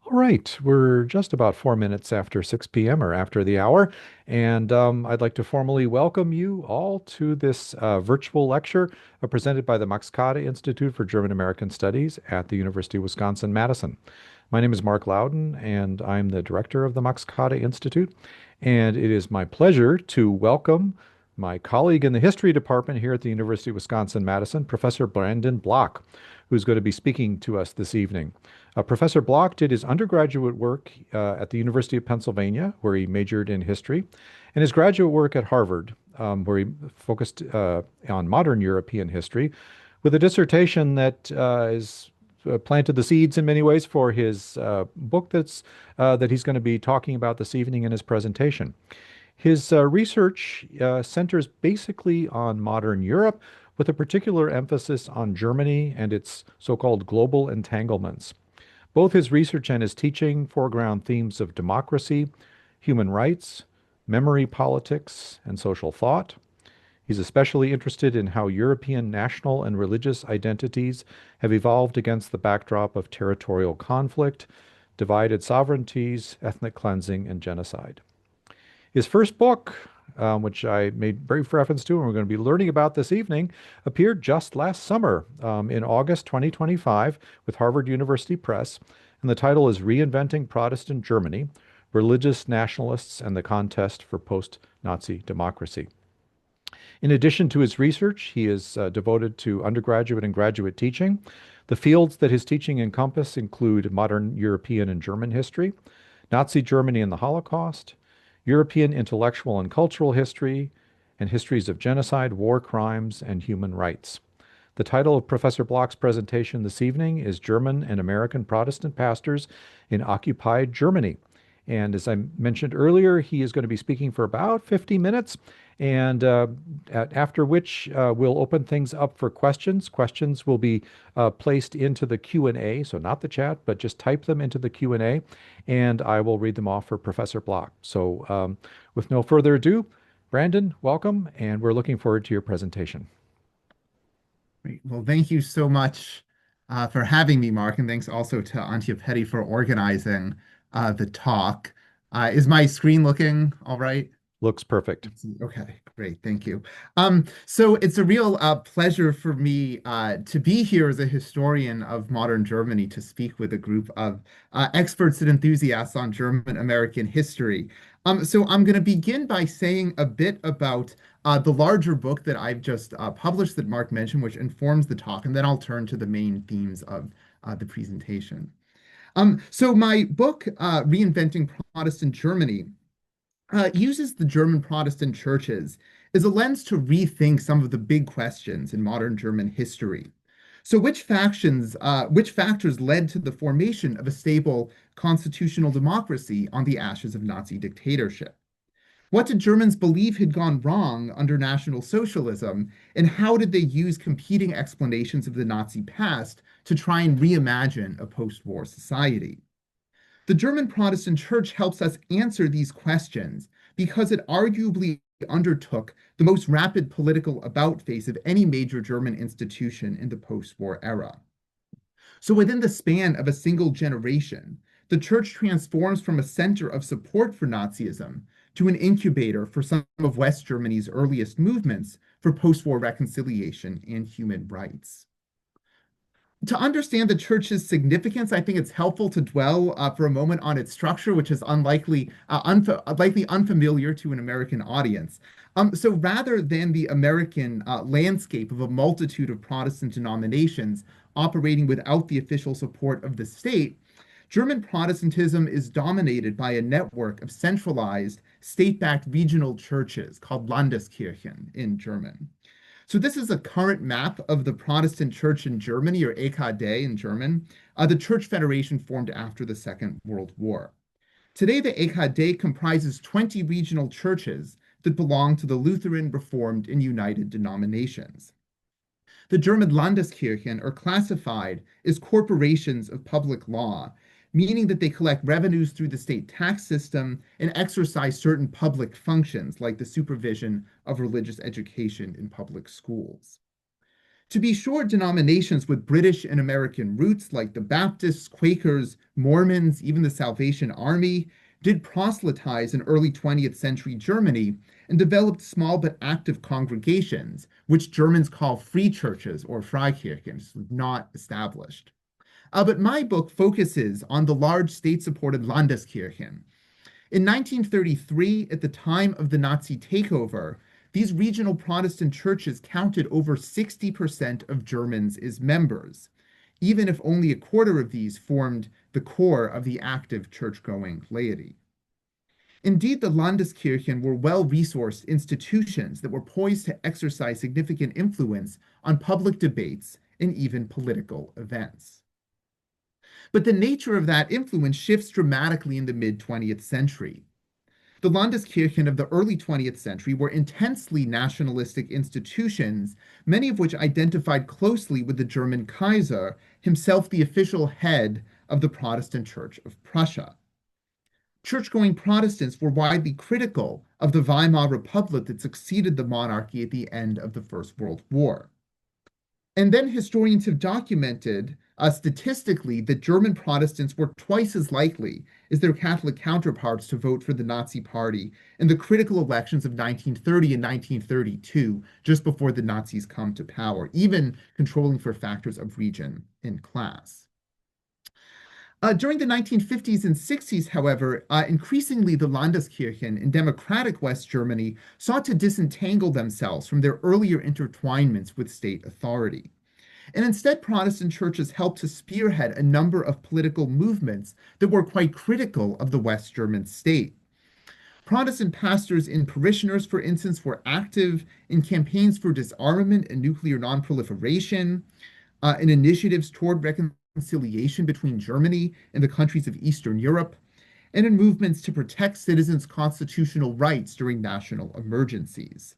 All right, we're just about 4 minutes after 6 p.m. or after the hour, and I'd like to formally welcome you all to this virtual lecture presented by the Max Kade Institute for German American Studies at the University of Wisconsin-Madison. My name is Mark Loudon, and I'm the director of the Max Kade Institute, and it is my pleasure to welcome my colleague in the history department here at the University of Wisconsin-Madison, Professor Brandon Block, who's going to be speaking to us this evening. Professor Block did his undergraduate work at the University of Pennsylvania, where he majored in history, and his graduate work at Harvard, where he focused on modern European history, with a dissertation that is planted the seeds in many ways for his book that he's going to be talking about this evening in his presentation. His research centers basically on modern Europe, with a particular emphasis on Germany and its so-called global entanglements. Both his research and his teaching foreground themes of democracy, human rights, memory politics, and social thought. He's especially interested in how European national and religious identities have evolved against the backdrop of territorial conflict, divided sovereignties, ethnic cleansing, and genocide. His first book, which I made brief reference to and we're going to be learning about this evening, appeared just last summer in August 2025 with Harvard University Press. And the title is Reinventing Protestant Germany, Religious Nationalists and the Contest for Post-Nazi Democracy. In addition to his research, he is devoted to undergraduate and graduate teaching. The fields that his teaching encompass include modern European and German history, Nazi Germany and the Holocaust, European intellectual and cultural history, and histories of genocide, war crimes, and human rights. The title of Professor Block's presentation this evening is German and American Protestant Pastors in Occupied Germany. And as I mentioned earlier, he is going to be speaking for about 50 minutes, and after which we'll open things up for questions. Questions will be placed into the Q&A, so not the chat, but just type them into the Q&A, and I will read them off for Professor Block. So with no further ado, Brandon, welcome, and we're looking forward to your presentation. Great. Well, thank you so much for having me, Mark, and thanks also to Antje Petty for organizing the talk. Is my screen looking all right? Looks perfect. Okay, great. Thank you. So it's a real pleasure for me to be here as a historian of modern Germany to speak with a group of experts and enthusiasts on German American history. So I'm going to begin by saying a bit about the larger book that I've just published that Mark mentioned, which informs the talk, and then I'll turn to the main themes of the presentation. So my book, Reinventing Protestant Germany, uses the German Protestant churches as a lens to rethink some of the big questions in modern German history. So which factors led to the formation of a stable constitutional democracy on the ashes of Nazi dictatorship? What did Germans believe had gone wrong under National Socialism, and how did they use competing explanations of the Nazi past to try and reimagine a post-war society? The German Protestant Church helps us answer these questions because it arguably undertook the most rapid political about-face of any major German institution in the post-war era. So within the span of a single generation, the church transforms from a center of support for Nazism to an incubator for some of West Germany's earliest movements for post-war reconciliation and human rights. To understand the church's significance, I think it's helpful to dwell for a moment on its structure, which is likely unfamiliar to an American audience. So rather than the American landscape of a multitude of Protestant denominations operating without the official support of the state, German Protestantism is dominated by a network of centralized, state-backed regional churches called Landeskirchen in German. So this is a current map of the Protestant Church in Germany, or EKD in German, the church federation formed after the Second World War. Today, the EKD comprises 20 regional churches that belong to the Lutheran, Reformed, and United denominations. The German Landeskirchen are classified as corporations of public law, meaning that they collect revenues through the state tax system and exercise certain public functions like the supervision of religious education in public schools. To be sure, denominations with British and American roots, like the Baptists, Quakers, Mormons, even the Salvation Army, did proselytize in early 20th century Germany and developed small but active congregations, which Germans call free churches or Freikirchen, not established. But my book focuses on the large state-supported Landeskirchen. In 1933, at the time of the Nazi takeover, these regional Protestant churches counted over 60% of Germans as members, even if only a quarter of these formed the core of the active church-going laity. Indeed, the Landeskirchen were well-resourced institutions that were poised to exercise significant influence on public debates and even political events. But the nature of that influence shifts dramatically in the mid-20th century. The Landeskirchen of the early 20th century were intensely nationalistic institutions, many of which identified closely with the German Kaiser, himself the official head of the Protestant Church of Prussia. Church-going Protestants were widely critical of the Weimar Republic that succeeded the monarchy at the end of the First World War. And then historians have documented statistically that German Protestants were twice as likely as their Catholic counterparts to vote for the Nazi Party in the critical elections of 1930 and 1932, just before the Nazis come to power, even controlling for factors of region and class. During the 1950s and 60s, however, increasingly the Landeskirchen in democratic West Germany sought to disentangle themselves from their earlier intertwinements with state authority. And instead, Protestant churches helped to spearhead a number of political movements that were quite critical of the West German state. Protestant pastors and parishioners, for instance, were active in campaigns for disarmament and nuclear nonproliferation, in initiatives toward reconciliation between Germany and the countries of Eastern Europe, and in movements to protect citizens' constitutional rights during national emergencies.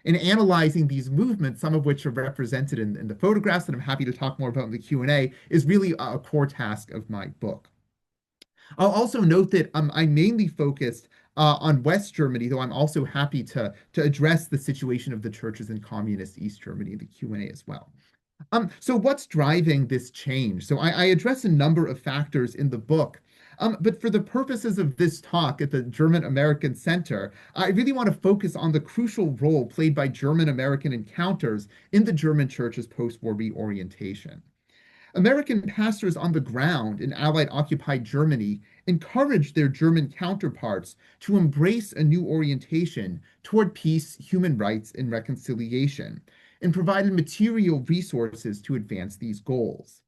In analyzing these movements, some of which are represented in the photographs that I'm happy to talk more about in the Q&A, is really a core task of my book. I'll also note that I mainly focused on West Germany, though I'm also happy to address the situation of the churches in communist East Germany in the Q&A as well. So what's driving this change? So I address a number of factors in the book, but for the purposes of this talk at the German American Center, I really want to focus on the crucial role played by German American encounters in the German church's post-war reorientation. American pastors on the ground in Allied occupied Germany encouraged their German counterparts to embrace a new orientation toward peace, human rights, and reconciliation, and provided material resources to advance these goals.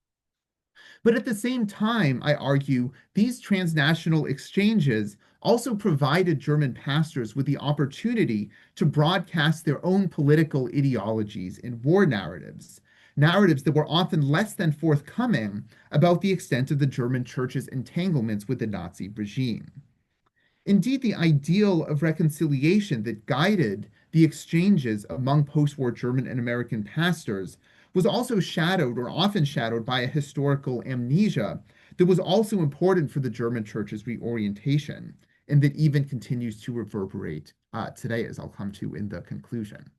But at the same time, I argue, these transnational exchanges also provided German pastors with the opportunity to broadcast their own political ideologies and war narratives, narratives that were often less than forthcoming about the extent of the German church's entanglements with the Nazi regime. Indeed, the ideal of reconciliation that guided the exchanges among post-war German and American pastors was also shadowed, or often shadowed, by a historical amnesia that was also important for the German church's reorientation, and that even continues to reverberate today, as I'll come to in the conclusion.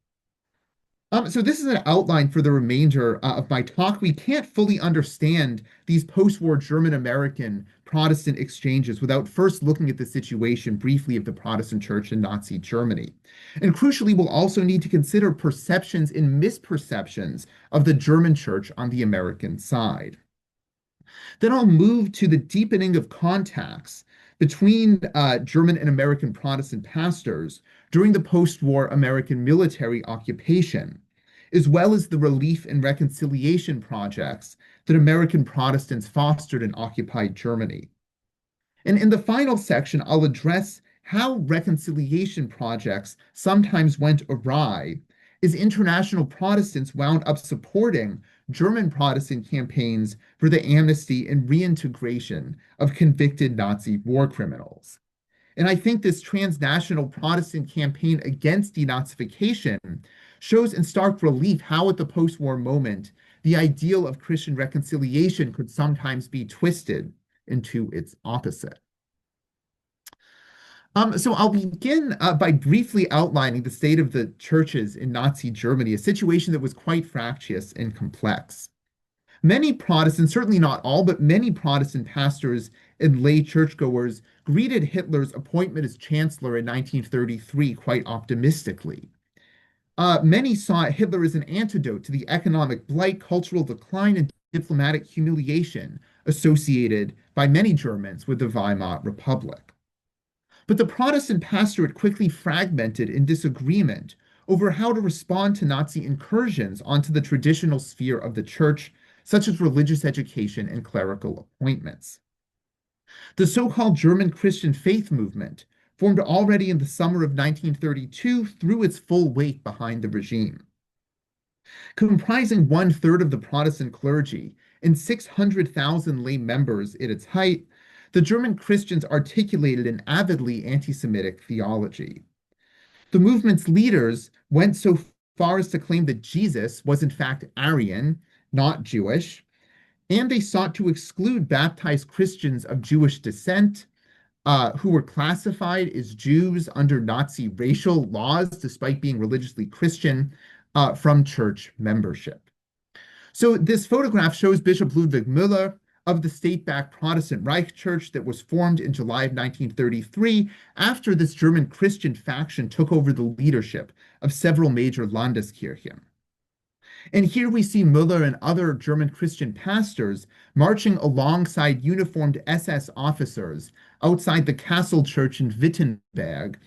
So this is an outline for the remainder of my talk. We can't fully understand these post-war German-American Protestant exchanges without first looking at the situation briefly of the Protestant Church in Nazi Germany. And crucially, we'll also need to consider perceptions and misperceptions of the German Church on the American side. Then I'll move to the deepening of contacts between German and American Protestant pastors during the post-war American military occupation, as well as the relief and reconciliation projects that American Protestants fostered in occupied Germany. And in the final section, I'll address how reconciliation projects sometimes went awry as international Protestants wound up supporting German Protestant campaigns for the amnesty and reintegration of convicted Nazi war criminals. And I think this transnational Protestant campaign against denazification shows in stark relief how at the post-war moment, the ideal of Christian reconciliation could sometimes be twisted into its opposite. So I'll begin by briefly outlining the state of the churches in Nazi Germany, a situation that was quite fractious and complex. Many Protestants, certainly not all, but many Protestant pastors and lay churchgoers greeted Hitler's appointment as chancellor in 1933 quite optimistically. Many saw Hitler as an antidote to the economic blight, cultural decline, and diplomatic humiliation associated by many Germans with the Weimar Republic. But the Protestant pastorate quickly fragmented in disagreement over how to respond to Nazi incursions onto the traditional sphere of the church, such as religious education and clerical appointments. The so-called German Christian faith movement formed already in the summer of 1932 threw its full weight behind the regime. Comprising one-third of the Protestant clergy and 600,000 lay members at its height, the German Christians articulated an avidly anti-Semitic theology. The movement's leaders went so far as to claim that Jesus was in fact Aryan, not Jewish, and they sought to exclude baptized Christians of Jewish descent who were classified as Jews under Nazi racial laws despite being religiously Christian from church membership. So this photograph shows Bishop Ludwig Müller of the state-backed Protestant Reich Church that was formed in July of 1933 after this German Christian faction took over the leadership of several major Landeskirchen. And here we see Müller and other German Christian pastors marching alongside uniformed SS officers outside the Castle Church in Wittenberg,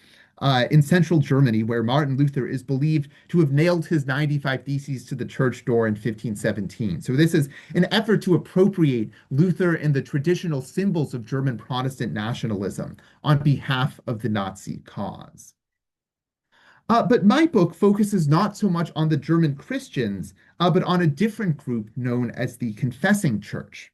in central Germany, where Martin Luther is believed to have nailed his 95 Theses to the church door in 1517. So this is an effort to appropriate Luther and the traditional symbols of German Protestant nationalism on behalf of the Nazi cause. But my book focuses not so much on the German Christians, but on a different group known as the Confessing Church.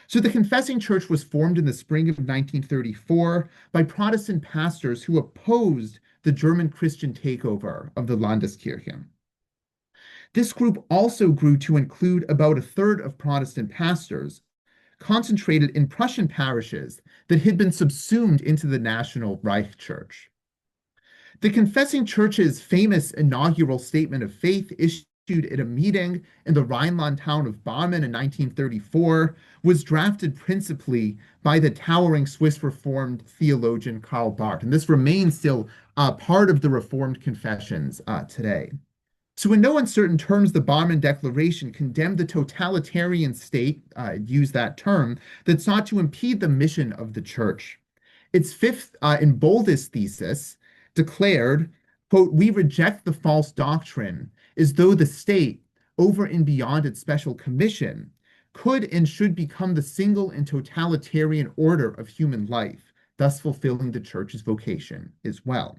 So the Confessing Church was formed in the spring of 1934 by Protestant pastors who opposed the German Christian takeover of the Landeskirchen. This group also grew to include about a third of Protestant pastors, concentrated in Prussian parishes that had been subsumed into the National Reich Church. The Confessing Church's famous inaugural statement of faith issued at a meeting in the Rhineland town of Barmen in 1934 was drafted principally by the towering Swiss Reformed theologian Karl Barth, and this remains still part of the Reformed confessions today. So in no uncertain terms, the Barmen Declaration condemned the totalitarian state, use that term, that sought to impede the mission of the church. Its fifth and boldest thesis declared, quote, "We reject the false doctrine as though the state, over and beyond its special commission, could and should become the single and totalitarian order of human life, thus fulfilling the church's vocation as well."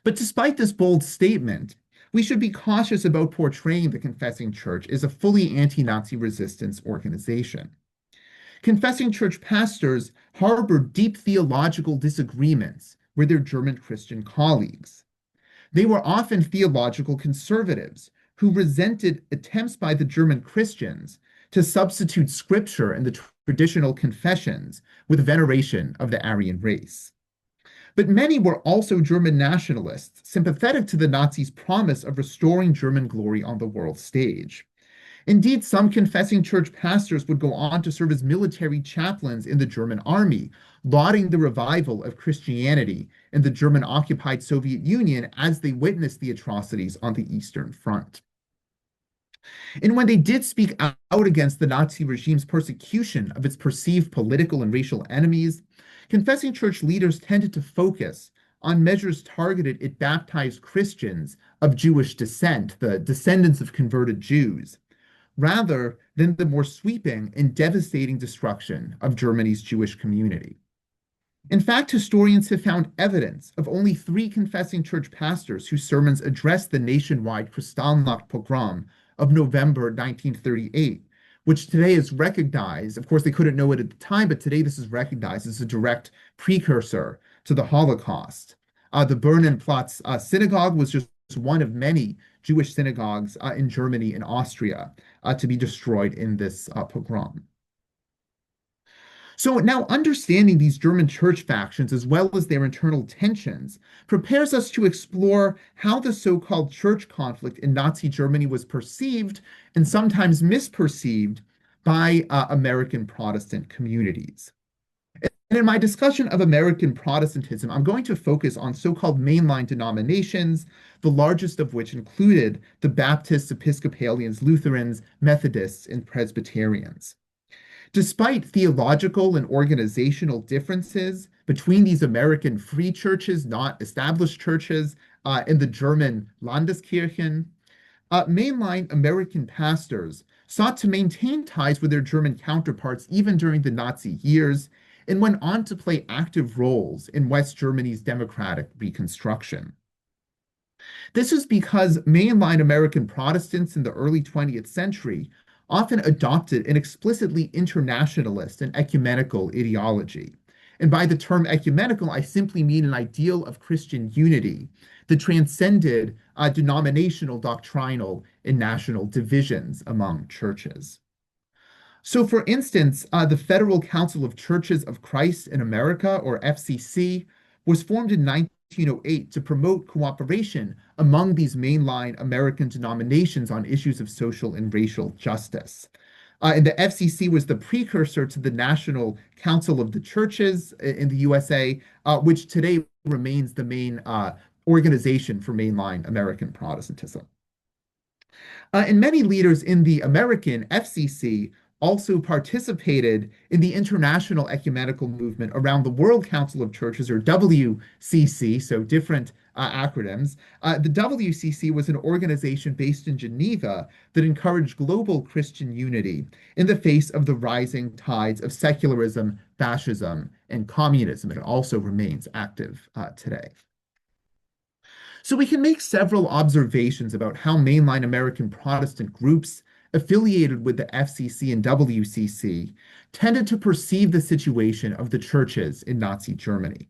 But despite this bold statement, we should be cautious about portraying the Confessing Church as a fully anti-Nazi resistance organization. Confessing Church pastors harbored deep theological disagreements with their German Christian colleagues. They were often theological conservatives who resented attempts by the German Christians to substitute scripture and the traditional confessions with veneration of the Aryan race. But many were also German nationalists, sympathetic to the Nazis' promise of restoring German glory on the world stage. Indeed, some Confessing Church pastors would go on to serve as military chaplains in the German army, lauding the revival of Christianity in the German-occupied Soviet Union as they witnessed the atrocities on the Eastern Front. And when they did speak out against the Nazi regime's persecution of its perceived political and racial enemies, Confessing Church leaders tended to focus on measures targeted at baptized Christians of Jewish descent, the descendants of converted Jews, rather than the more sweeping and devastating destruction of Germany's Jewish community. In fact, historians have found evidence of only 3 Confessing Church pastors whose sermons addressed the nationwide Kristallnacht pogrom of November 1938, which today is recognized. Of course, they couldn't know it at the time, but today this is recognized as a direct precursor to the Holocaust. The Bernenplatz synagogue was just one of many Jewish synagogues in Germany and Austria to be destroyed in this pogrom. So now understanding these German church factions as well as their internal tensions prepares us to explore how the so-called church conflict in Nazi Germany was perceived and sometimes misperceived by American Protestant communities. And in my discussion of American Protestantism, I'm going to focus on so-called mainline denominations, the largest of which included the Baptists, Episcopalians, Lutherans, Methodists, and Presbyterians. Despite theological and organizational differences between these American free churches, not established churches, and the German Landeskirchen, mainline American pastors sought to maintain ties with their German counterparts even during the Nazi years and went on to play active roles in West Germany's democratic reconstruction. This is because mainline American Protestants in the early 20th century often adopted an explicitly internationalist and ecumenical ideology. And by the term ecumenical, I simply mean an ideal of Christian unity that transcended denominational, doctrinal, and national divisions among churches. So, for instance, the Federal Council of Churches of Christ in America, or FCC, was formed in 1908 to promote cooperation among these mainline American denominations on issues of social and racial justice. And the FCC was the precursor to the National Council of the Churches in the USA, which today remains the main organization for mainline American Protestantism. And many leaders in the American FCC also participated in the international ecumenical movement around the World Council of Churches, or WCC, so different acronyms. The WCC was an organization based in Geneva that encouraged global Christian unity in the face of the rising tides of secularism, fascism, and communism. It also remains active today. So we can make several observations about how mainline American Protestant groups affiliated with the FCC and WCC tended to perceive the situation of the churches in Nazi Germany.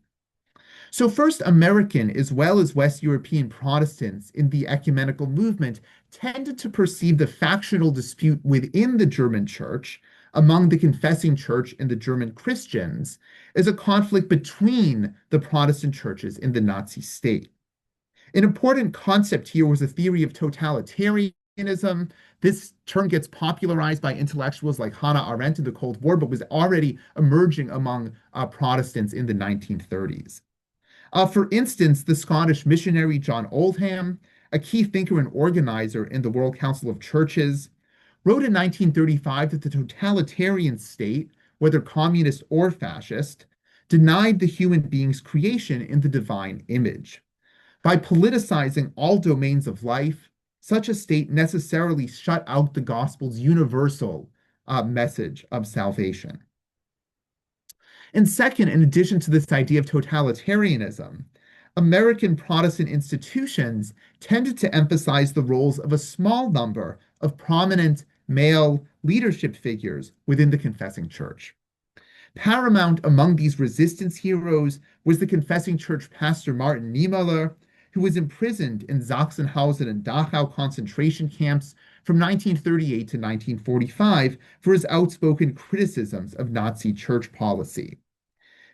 So first, American as well as West European Protestants in the ecumenical movement tended to perceive the factional dispute within the German church among the confessing church and the German Christians as a conflict between the Protestant churches and the Nazi state. An important concept here was a theory of totalitarianism. This term gets popularized by intellectuals like Hannah Arendt in the Cold War, but was already emerging among Protestants in the 1930s. For instance, the Scottish missionary John Oldham, a key thinker and organizer in the World Council of Churches, wrote in 1935 that the totalitarian state, whether communist or fascist, denied the human being's creation in the divine image. By politicizing all domains of life, such a state necessarily shut out the gospel's universal message of salvation. And second, in addition to this idea of totalitarianism, American Protestant institutions tended to emphasize the roles of a small number of prominent male leadership figures within the confessing church. Paramount among these resistance heroes was the confessing church pastor Martin Niemöller, who was imprisoned in Sachsenhausen and Dachau concentration camps from 1938 to 1945 for his outspoken criticisms of Nazi church policy.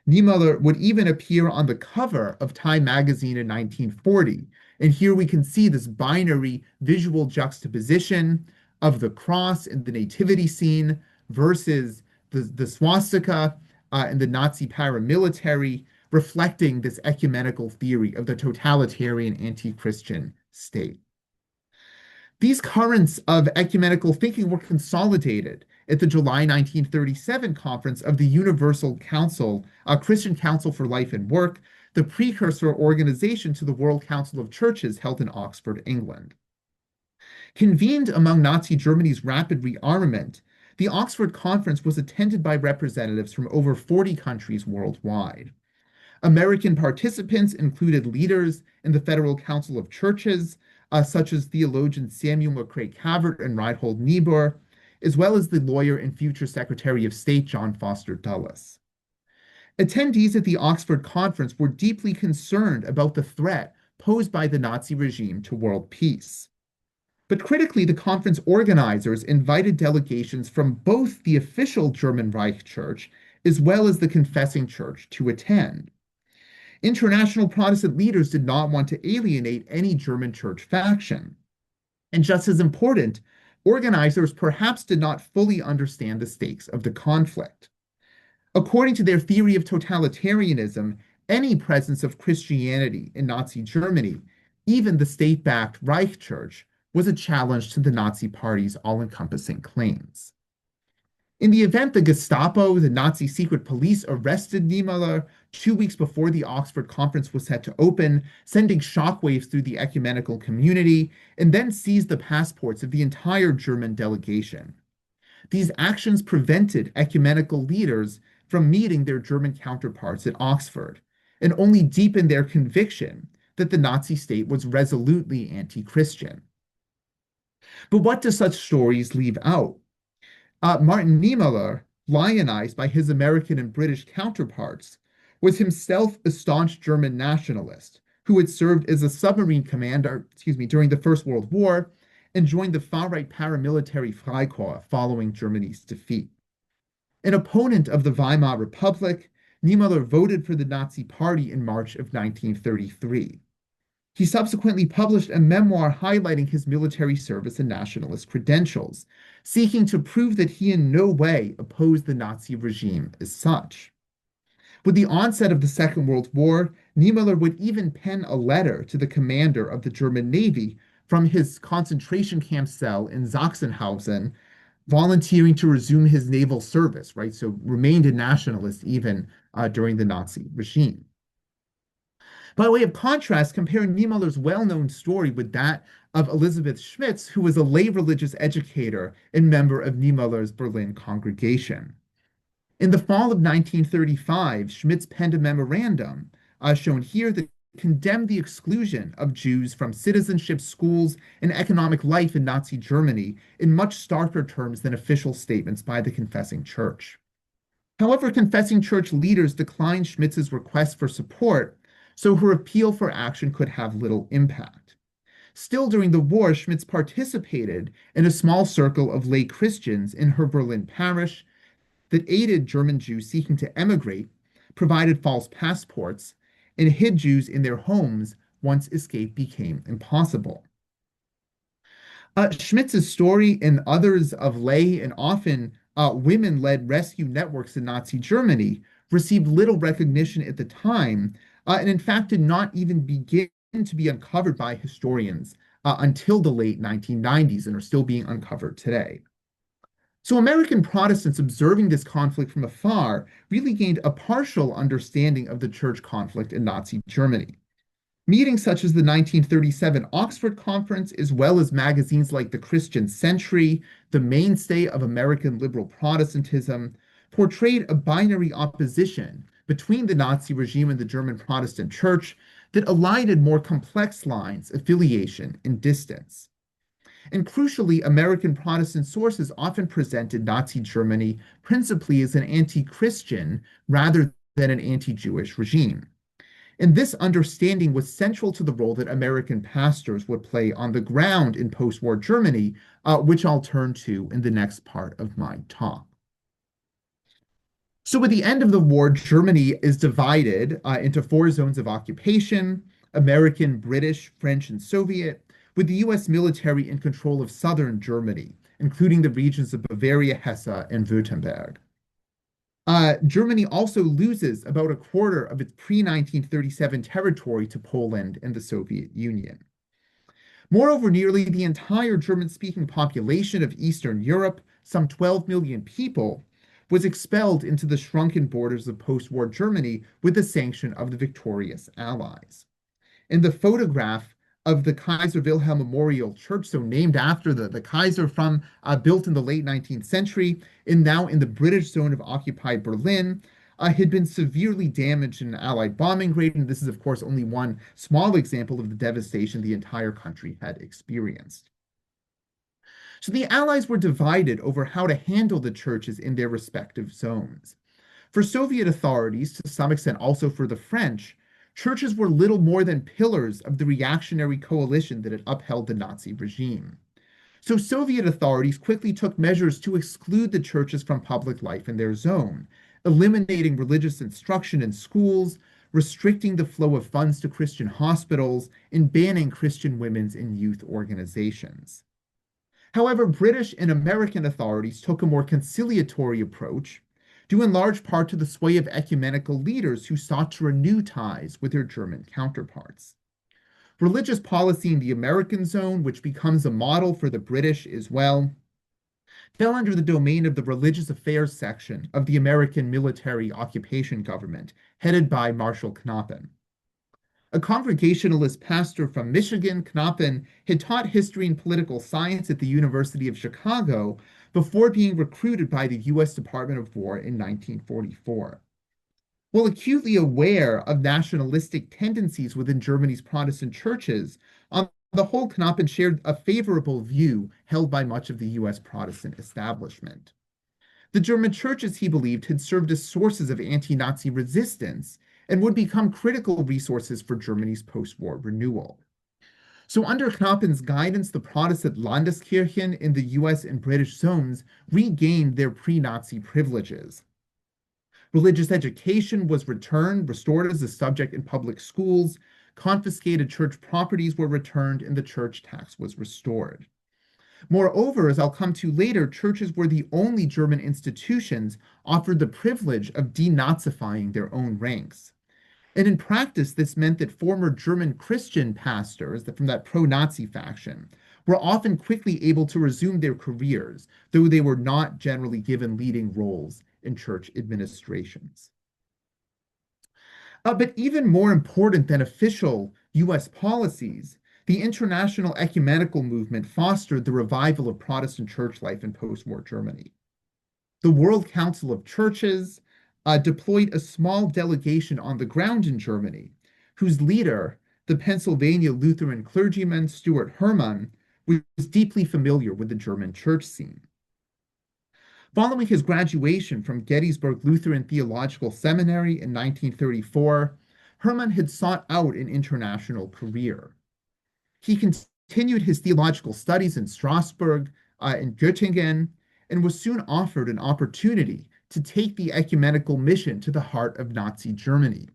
Niemöller would even appear on the cover of Time magazine in 1940, and here we can see this binary visual juxtaposition of the cross and the nativity scene versus the swastika and the Nazi paramilitary, reflecting this ecumenical theory of the totalitarian anti-Christian state. These currents of ecumenical thinking were consolidated at the July 1937 conference of the Universal Council, Christian Council for Life and Work, the precursor organization to the World Council of Churches held in Oxford, England. Convened among Nazi Germany's rapid rearmament, the Oxford Conference was attended by representatives from over 40 countries worldwide. American participants included leaders in the Federal Council of Churches, such as theologians Samuel McCrae Cavert and Reinhold Niebuhr, as well as the lawyer and future Secretary of State John Foster Dulles. Attendees at the Oxford Conference were deeply concerned about the threat posed by the Nazi regime to world peace. But critically, the conference organizers invited delegations from both the official German Reich Church as well as the confessing church, to attend. International Protestant leaders did not want to alienate any German church faction. And just as important, organizers perhaps did not fully understand the stakes of the conflict. According to their theory of totalitarianism, any presence of Christianity in Nazi Germany, even the state-backed Reich Church, was a challenge to the Nazi Party's all-encompassing claims. In the event the Gestapo, the Nazi secret police, arrested Niemöller 2 weeks before the Oxford Conference was set to open, sending shockwaves through the ecumenical community, and then seized the passports of the entire German delegation. These actions prevented ecumenical leaders from meeting their German counterparts at Oxford, and only deepened their conviction that the Nazi state was resolutely anti-Christian. But what do such stories leave out? Martin Niemöller, lionized by his American and British counterparts, was himself a staunch German nationalist who had served as a submarine commander, during the First World War and joined the far-right paramilitary Freikorps following Germany's defeat. An opponent of the Weimar Republic, Niemöller voted for the Nazi Party in March of 1933. He subsequently published a memoir highlighting his military service and nationalist credentials, seeking to prove that he in no way opposed the Nazi regime as such. With the onset of the Second World War, Niemöller would even pen a letter to the commander of the German Navy from his concentration camp cell in Sachsenhausen, volunteering to resume his naval service, right? So remained a nationalist even during the Nazi regime. By way of contrast, compare Niemöller's well-known story with that of Elisabeth Schmitz, who was a lay religious educator and member of Niemöller's Berlin congregation. In the fall of 1935, Schmitz penned a memorandum, shown here, that condemned the exclusion of Jews from citizenship, schools, and economic life in Nazi Germany in much starker terms than official statements by the confessing church. However, confessing church leaders declined Schmitz's request for support, so her appeal for action could have little impact. Still, during the war, Schmitz participated in a small circle of lay Christians in her Berlin parish that aided German Jews seeking to emigrate, provided false passports, and hid Jews in their homes once escape became impossible. Schmitz's story and others of lay and often women-led rescue networks in Nazi Germany received little recognition at the time, and in fact did not even begin to be uncovered by historians until the late 1990s and are still being uncovered today. So American Protestants observing this conflict from afar really gained a partial understanding of the church conflict in Nazi Germany. Meetings such as the 1937 Oxford Conference, as well as magazines like The Christian Century, the mainstay of American liberal Protestantism, portrayed a binary opposition between the Nazi regime and the German Protestant Church that elided more complex lines, affiliation, and distance. And crucially, American Protestant sources often presented Nazi Germany principally as an anti-Christian rather than an anti-Jewish regime. And this understanding was central to the role that American pastors would play on the ground in post-war Germany, which I'll turn to in the next part of my talk. So with the end of the war, Germany is divided into 4 zones of occupation: American, British, French, and Soviet, with the US military in control of southern Germany, including the regions of Bavaria, Hesse, and Württemberg. Germany also loses about a quarter of its pre-1937 territory to Poland and the Soviet Union. Moreover, nearly the entire German-speaking population of Eastern Europe, some 12 million people, was expelled into the shrunken borders of post-war Germany with the sanction of the victorious Allies. In the photograph of the Kaiser Wilhelm Memorial Church, so named after the Kaiser from, built in the late 19th century, and now in the British zone of occupied Berlin, had been severely damaged in an Allied bombing raid, and this is, of course, only one small example of the devastation the entire country had experienced. So the Allies were divided over how to handle the churches in their respective zones. For Soviet authorities, to some extent also for the French, churches were little more than pillars of the reactionary coalition that had upheld the Nazi regime. So Soviet authorities quickly took measures to exclude the churches from public life in their zone, eliminating religious instruction in schools, restricting the flow of funds to Christian hospitals, and banning Christian women's and youth organizations. However, British and American authorities took a more conciliatory approach, due in large part to the sway of ecumenical leaders who sought to renew ties with their German counterparts. Religious policy in the American zone, which becomes a model for the British as well, fell under the domain of the Religious Affairs section of the American military occupation government, headed by Marshal Knappen. A Congregationalist pastor from Michigan, Knappen had taught history and political science at the University of Chicago before being recruited by the U.S. Department of War in 1944. While acutely aware of nationalistic tendencies within Germany's Protestant churches, on the whole, Knappen shared a favorable view held by much of the U.S. Protestant establishment. The German churches, he believed, had served as sources of anti-Nazi resistance and would become critical resources for Germany's post-war renewal. So under Knappen's guidance, the Protestant Landeskirchen in the US and British zones regained their pre-Nazi privileges. Religious education was restored as a subject in public schools, confiscated church properties were returned, and the church tax was restored. Moreover, as I'll come to later, churches were the only German institutions offered the privilege of denazifying their own ranks. And in practice, this meant that former German Christian pastors from that pro-Nazi faction were often quickly able to resume their careers, though they were not generally given leading roles in church administrations. But even more important than official US policies, the international ecumenical movement fostered the revival of Protestant church life in post-war Germany. The World Council of Churches deployed a small delegation on the ground in Germany, whose leader, the Pennsylvania Lutheran clergyman Stuart Hermann, was deeply familiar with the German church scene. Following his graduation from Gettysburg Lutheran Theological Seminary in 1934, Hermann had sought out an international career. He continued his theological studies in Strasbourg and Göttingen, and was soon offered an opportunity to take the ecumenical mission to the heart of Nazi Germany,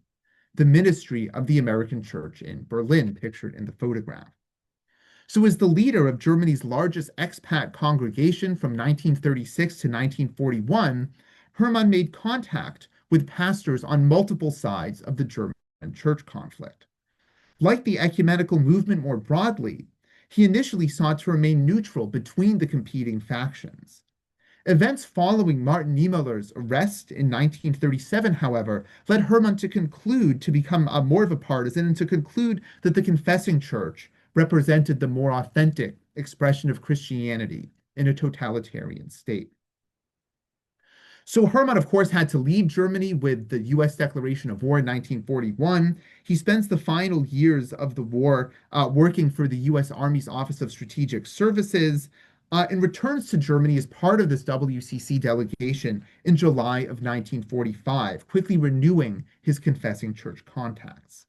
the ministry of the American Church in Berlin, pictured in the photograph. So as the leader of Germany's largest expat congregation from 1936 to 1941, Hermann made contact with pastors on multiple sides of the German church conflict. Like the ecumenical movement more broadly, he initially sought to remain neutral between the competing factions. Events following Martin Niemöller's arrest in 1937, however, led Hermann to become more of a partisan and to conclude that the confessing church represented the more authentic expression of Christianity in a totalitarian state. So Hermann, of course, had to leave Germany with the US declaration of war in 1941. He spends the final years of the war working for the US Army's Office of Strategic Services, and returns to Germany as part of this WCC delegation in July of 1945, quickly renewing his confessing church contacts.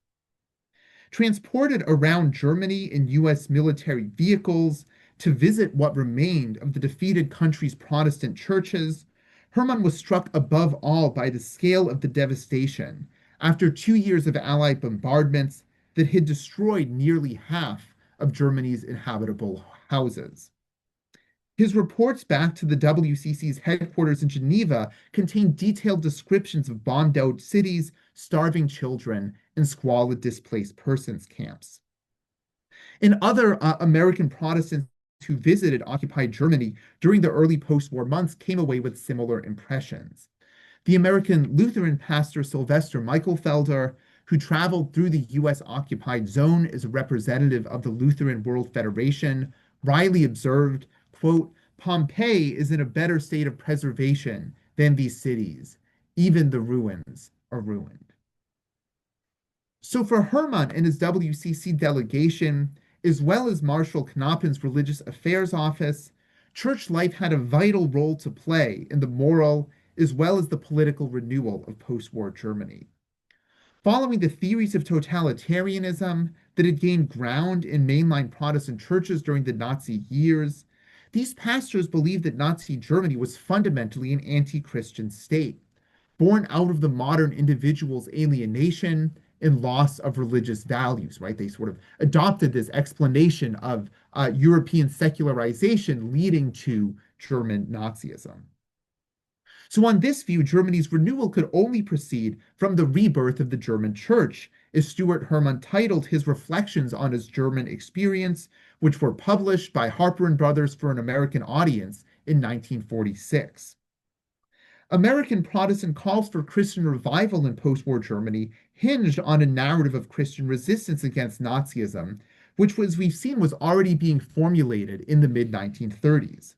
Transported around Germany in US military vehicles to visit what remained of the defeated country's Protestant churches, Hermann was struck above all by the scale of the devastation after 2 years of Allied bombardments that had destroyed nearly half of Germany's inhabitable houses. His reports back to the WCC's headquarters in Geneva contain detailed descriptions of bombed out cities, starving children, and squalid displaced persons camps. And other American Protestants who visited occupied Germany during the early post-war months came away with similar impressions. The American Lutheran pastor Sylvester Michaelfelder, who traveled through the US occupied zone as a representative of the Lutheran World Federation, wryly observed, quote, "Pompeii is in a better state of preservation than these cities. Even the ruins are ruined." So for Hermann and his WCC delegation, as well as Marshal Knappen's Religious Affairs Office, church life had a vital role to play in the moral as well as the political renewal of post-war Germany. Following the theories of totalitarianism that had gained ground in mainline Protestant churches during the Nazi years, these pastors believed that Nazi Germany was fundamentally an anti-Christian state, born out of the modern individual's alienation and loss of religious values, right? They sort of adopted this explanation of European secularization leading to German Nazism. So, on this view, Germany's renewal could only proceed from the rebirth of the German church, as Stuart Hermann titled his reflections on his German experience, which were published by Harper and Brothers for an American audience in 1946. American Protestant calls for Christian revival in post-war Germany hinged on a narrative of Christian resistance against Nazism, which, as we've seen, was already being formulated in the mid-1930s.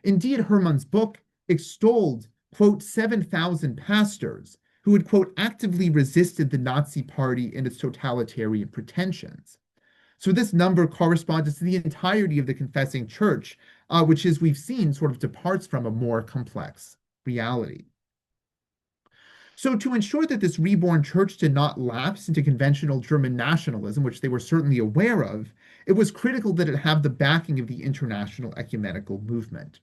Indeed, Hermann's book extolled, quote, 7,000 pastors who had, quote, actively resisted the Nazi Party and its totalitarian pretensions. So this number corresponds to the entirety of the confessing church, which, as we've seen, sort of departs from a more complex reality. So to ensure that this reborn church did not lapse into conventional German nationalism, which they were certainly aware of, it was critical that it have the backing of the international ecumenical movement.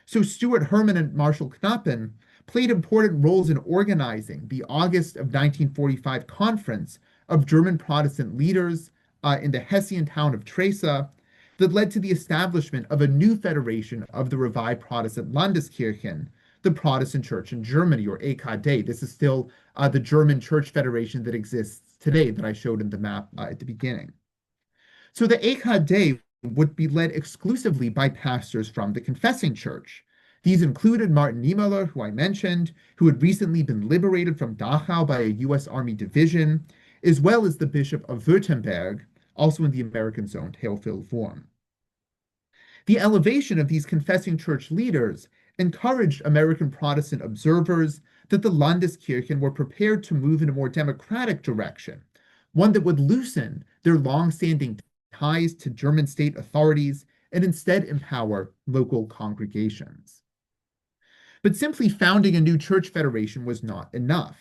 So Stuart Hermann and Marshall Knappen played important roles in organizing the August of 1945 conference of German Protestant leaders in the Hessian town of Tresa that led to the establishment of a new federation of the revived Protestant Landeskirchen, the Protestant Church in Germany, or AKD. This is still the German church federation that exists today that I showed in the map at the beginning. So the AKD would be led exclusively by pastors from the confessing church. These included Martin Niemöller, who I mentioned, who had recently been liberated from Dachau by a U.S. Army division, as well as the Bishop of Württemberg, also in the American zone, Theophil Worm. The elevation of these confessing church leaders encouraged American Protestant observers that the Landeskirchen were prepared to move in a more democratic direction, one that would loosen their long-standing ties to German state authorities and instead empower local congregations. But simply founding a new church federation was not enough.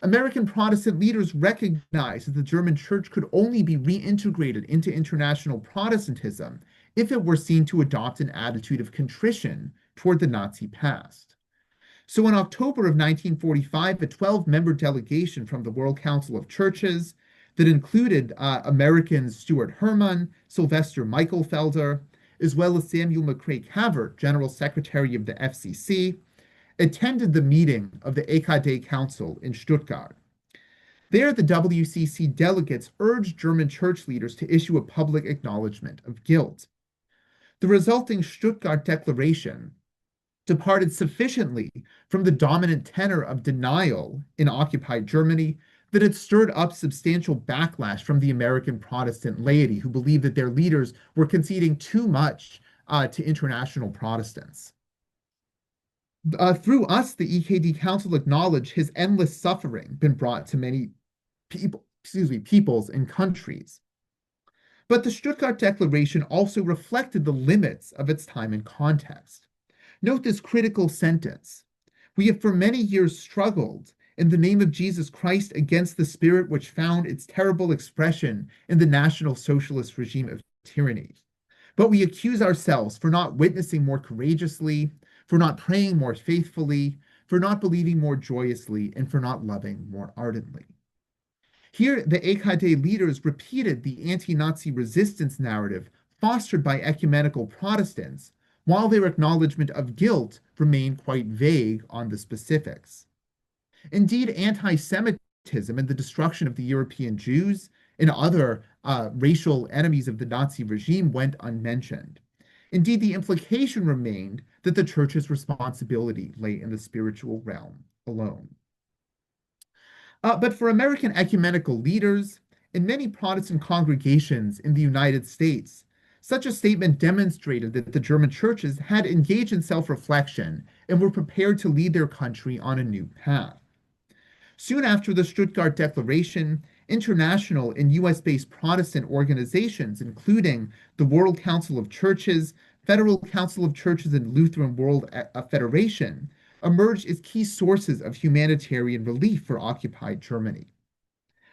American Protestant leaders recognized that the German church could only be reintegrated into international Protestantism if it were seen to adopt an attitude of contrition toward the Nazi past. So in October of 1945, a 12-member delegation from the World Council of Churches that included Americans Stuart Hermann, Sylvester Michaelfelder, as well as Samuel McCrae Cavert, General Secretary of the FCC, attended the meeting of the AKD Council in Stuttgart. There, the WCC delegates urged German church leaders to issue a public acknowledgement of guilt. The resulting Stuttgart Declaration departed sufficiently from the dominant tenor of denial in occupied Germany that it stirred up substantial backlash from the American Protestant laity, who believed that their leaders were conceding too much to international Protestants. Through us, the EKD Council acknowledged his endless suffering been brought to many peoples and countries. But the Stuttgart Declaration also reflected the limits of its time and context. Note this critical sentence. We have for many years struggled in the name of Jesus Christ against the spirit which found its terrible expression in the National Socialist regime of tyranny. But we accuse ourselves for not witnessing more courageously, for not praying more faithfully, for not believing more joyously, and for not loving more ardently. Here, the AKD leaders repeated the anti-Nazi resistance narrative fostered by ecumenical Protestants, while their acknowledgement of guilt remained quite vague on the specifics. Indeed, anti-Semitism and the destruction of the European Jews and other racial enemies of the Nazi regime went unmentioned. Indeed, the implication remained that the church's responsibility lay in the spiritual realm alone. But for American ecumenical leaders and many Protestant congregations in the United States, such a statement demonstrated that the German churches had engaged in self-reflection and were prepared to lead their country on a new path. Soon after the Stuttgart Declaration, international and US-based Protestant organizations, including the World Council of Churches, Federal Council of Churches, and Lutheran World Federation, emerged as key sources of humanitarian relief for occupied Germany.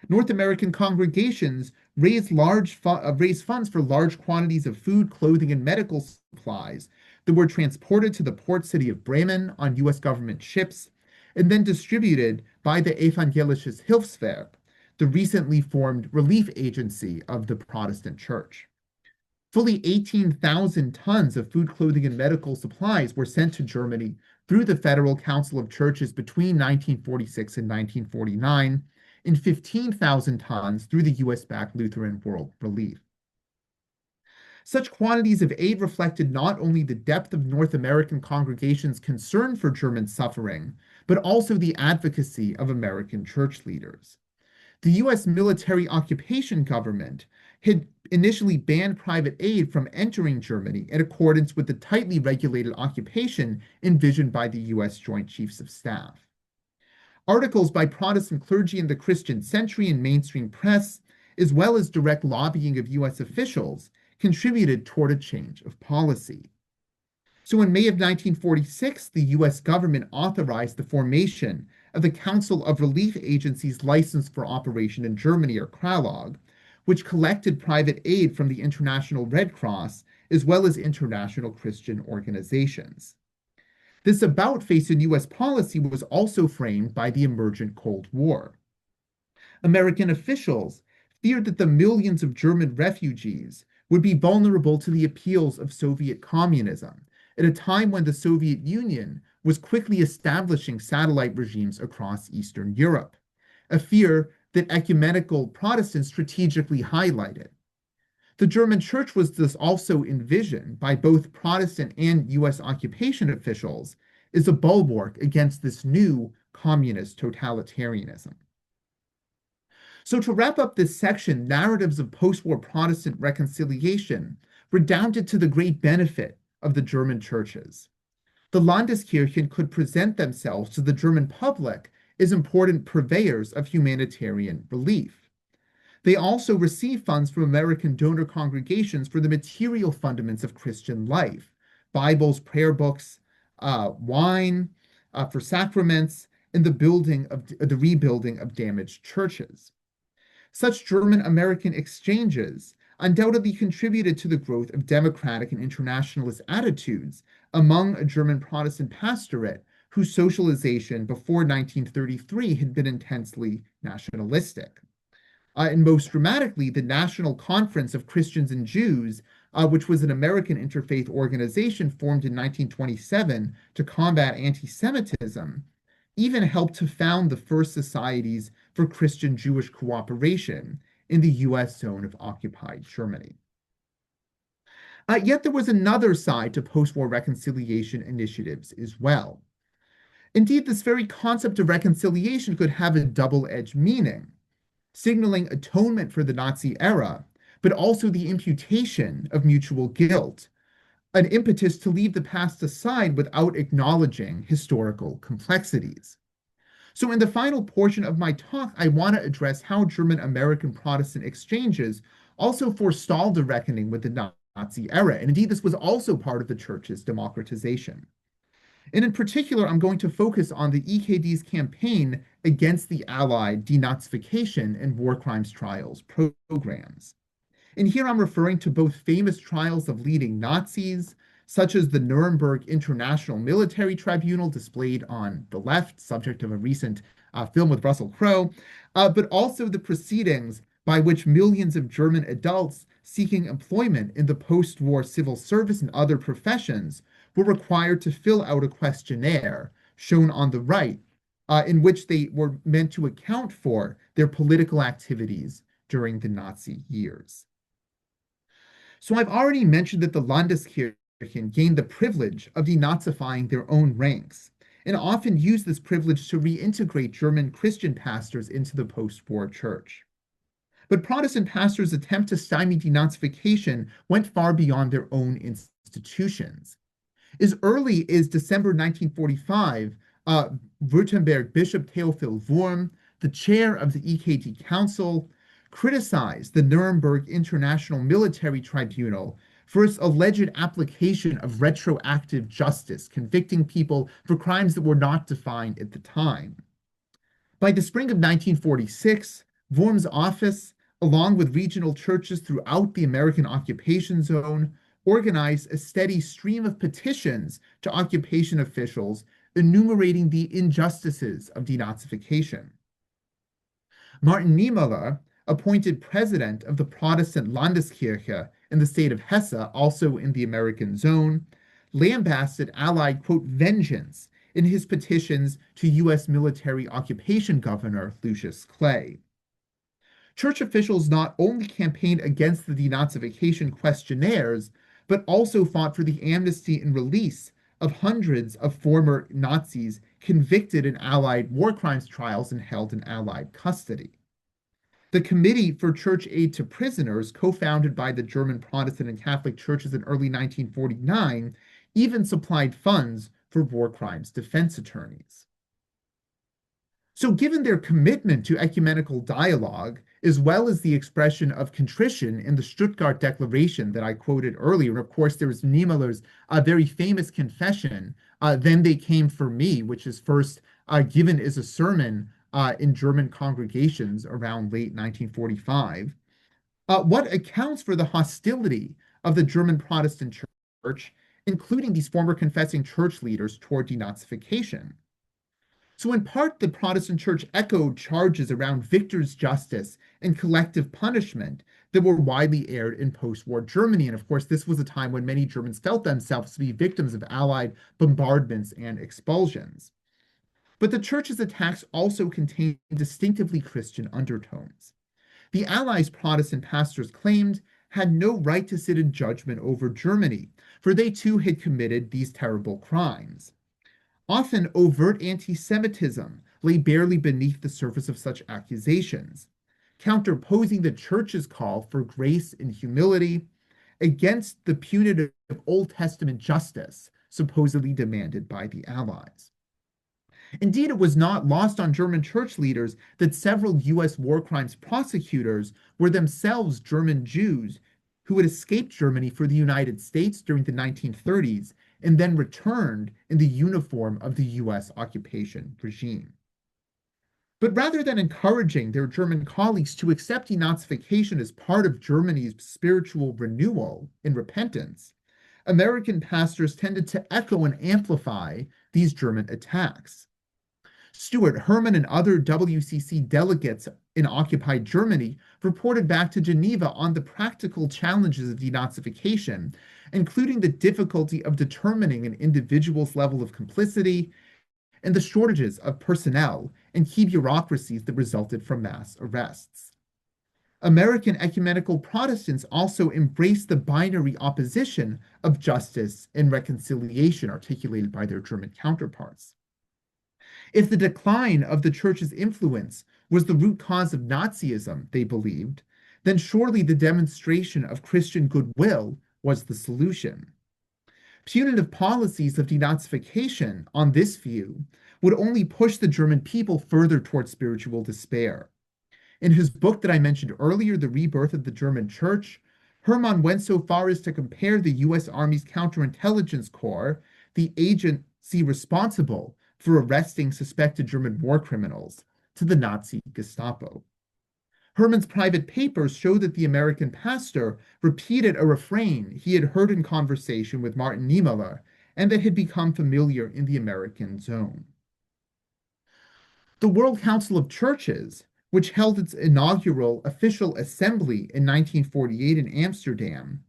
North American congregations raised funds for large quantities of food, clothing, and medical supplies that were transported to the port city of Bremen on US government ships, and then distributed by the Evangelisches Hilfswerk, the recently formed relief agency of the Protestant Church. Fully 18,000 tons of food, clothing, and medical supplies were sent to Germany through the Federal Council of Churches between 1946 and 1949, and 15,000 tons through the US-backed Lutheran World Relief. Such quantities of aid reflected not only the depth of North American congregations' concern for German suffering, but also the advocacy of American church leaders. The US military occupation government had initially banned private aid from entering Germany in accordance with the tightly regulated occupation envisioned by the US Joint Chiefs of Staff. Articles by Protestant clergy in the Christian Century and mainstream press, as well as direct lobbying of US officials, contributed toward a change of policy. So in May of 1946, the US government authorized the formation of the Council of Relief Agencies licensed for operation in Germany, or KRALOG, which collected private aid from the International Red Cross as well as international Christian organizations. This about-face in US policy was also framed by the emergent Cold War. American officials feared that the millions of German refugees would be vulnerable to the appeals of Soviet communism at a time when the Soviet Union was quickly establishing satellite regimes across Eastern Europe, a fear that ecumenical Protestants strategically highlighted. The German church was thus also envisioned by both Protestant and US occupation officials as a bulwark against this new communist totalitarianism. So to wrap up this section, narratives of post-war Protestant reconciliation redounded to the great benefit of the German churches. The Landeskirchen could present themselves to the German public as important purveyors of humanitarian relief. They also received funds from American donor congregations for the material fundaments of Christian life, Bibles, prayer books, wine for sacraments, and the rebuilding of damaged churches. Such German-American exchanges undoubtedly contributed to the growth of democratic and internationalist attitudes among a German Protestant pastorate whose socialization before 1933 had been intensely nationalistic. And most dramatically, the National Conference of Christians and Jews, which was an American interfaith organization formed in 1927 to combat anti-Semitism, even helped to found the first societies for Christian-Jewish cooperation in the US zone of occupied Germany. Yet there was another side to post-war reconciliation initiatives as well. Indeed, this very concept of reconciliation could have a double-edged meaning, signaling atonement for the Nazi era, but also the imputation of mutual guilt, an impetus to leave the past aside without acknowledging historical complexities. So in the final portion of my talk, I want to address how German-American Protestant exchanges also forestalled a reckoning with the Nazi era, and indeed this was also part of the church's democratization. And in particular, I'm going to focus on the EKD's campaign against the Allied denazification and war crimes trials programs. And here I'm referring to both famous trials of leading Nazis, such as the Nuremberg International Military Tribunal displayed on the left, subject of a recent film with Russell Crowe, but also the proceedings by which millions of German adults seeking employment in the post-war civil service and other professions were required to fill out a questionnaire, shown on the right, in which they were meant to account for their political activities during the Nazi years. So I've already mentioned that the Landeskirchen gained the privilege of denazifying their own ranks, and often used this privilege to reintegrate German Christian pastors into the post-war church. But Protestant pastors' attempt to stymie denazification went far beyond their own institutions. As early as December 1945, Württemberg Bishop Theophil Wurm, the chair of the EKD Council, criticized the Nuremberg International Military Tribunal for its alleged application of retroactive justice, convicting people for crimes that were not defined at the time. By the spring of 1946, Wurm's office, along with regional churches throughout the American occupation zone, organized a steady stream of petitions to occupation officials enumerating the injustices of denazification. Martin Niemöller, appointed president of the Protestant Landeskirche in the state of Hesse, also in the American zone, lambasted Allied, quote, vengeance in his petitions to U.S. military occupation governor Lucius Clay. Church officials not only campaigned against the denazification questionnaires, but also fought for the amnesty and release of hundreds of former Nazis convicted in Allied war crimes trials and held in Allied custody. The Committee for Church Aid to Prisoners, co-founded by the German Protestant and Catholic churches in early 1949, even supplied funds for war crimes defense attorneys. So given their commitment to ecumenical dialogue, as well as the expression of contrition in the Stuttgart Declaration that I quoted earlier, and of course there was Niemöller's very famous confession, Then They Came for Me, which is first given as a sermon in German congregations around late 1945. What accounts for the hostility of the German Protestant Church, including these former confessing church leaders, toward denazification? So in part, the Protestant Church echoed charges around victor's justice and collective punishment that were widely aired in post-war Germany. And of course, this was a time when many Germans felt themselves to be victims of Allied bombardments and expulsions. But the Church's attacks also contained distinctively Christian undertones. The Allies' Protestant pastors claimed had no right to sit in judgment over Germany, for they too had committed these terrible crimes. Often overt anti-Semitism lay barely beneath the surface of such accusations, counterposing the Church's call for grace and humility against the punitive Old Testament justice supposedly demanded by the Allies. Indeed, it was not lost on German church leaders that several U.S. war crimes prosecutors were themselves German Jews who had escaped Germany for the United States during the 1930s and then returned in the uniform of the U.S. occupation regime. But rather than encouraging their German colleagues to accept denazification as part of Germany's spiritual renewal and repentance, American pastors tended to echo and amplify these German attacks. Stuart Herman and other WCC delegates in occupied Germany reported back to Geneva on the practical challenges of denazification, including the difficulty of determining an individual's level of complicity and the shortages of personnel and key bureaucracies that resulted from mass arrests. American ecumenical Protestants also embraced the binary opposition of justice and reconciliation articulated by their German counterparts. If the decline of the Church's influence was the root cause of Nazism, they believed, then surely the demonstration of Christian goodwill was the solution. Punitive policies of denazification, on this view, would only push the German people further toward spiritual despair. In his book that I mentioned earlier, The Rebirth of the German Church, Herman went so far as to compare the U.S. Army's counterintelligence corps, the agency responsible for arresting suspected German war criminals, to the Nazi Gestapo. Herman's private papers show that the American pastor repeated a refrain he had heard in conversation with Martin Niemöller and that had become familiar in the American zone. The World Council of Churches, which held its inaugural official assembly in 1948 in Amsterdam,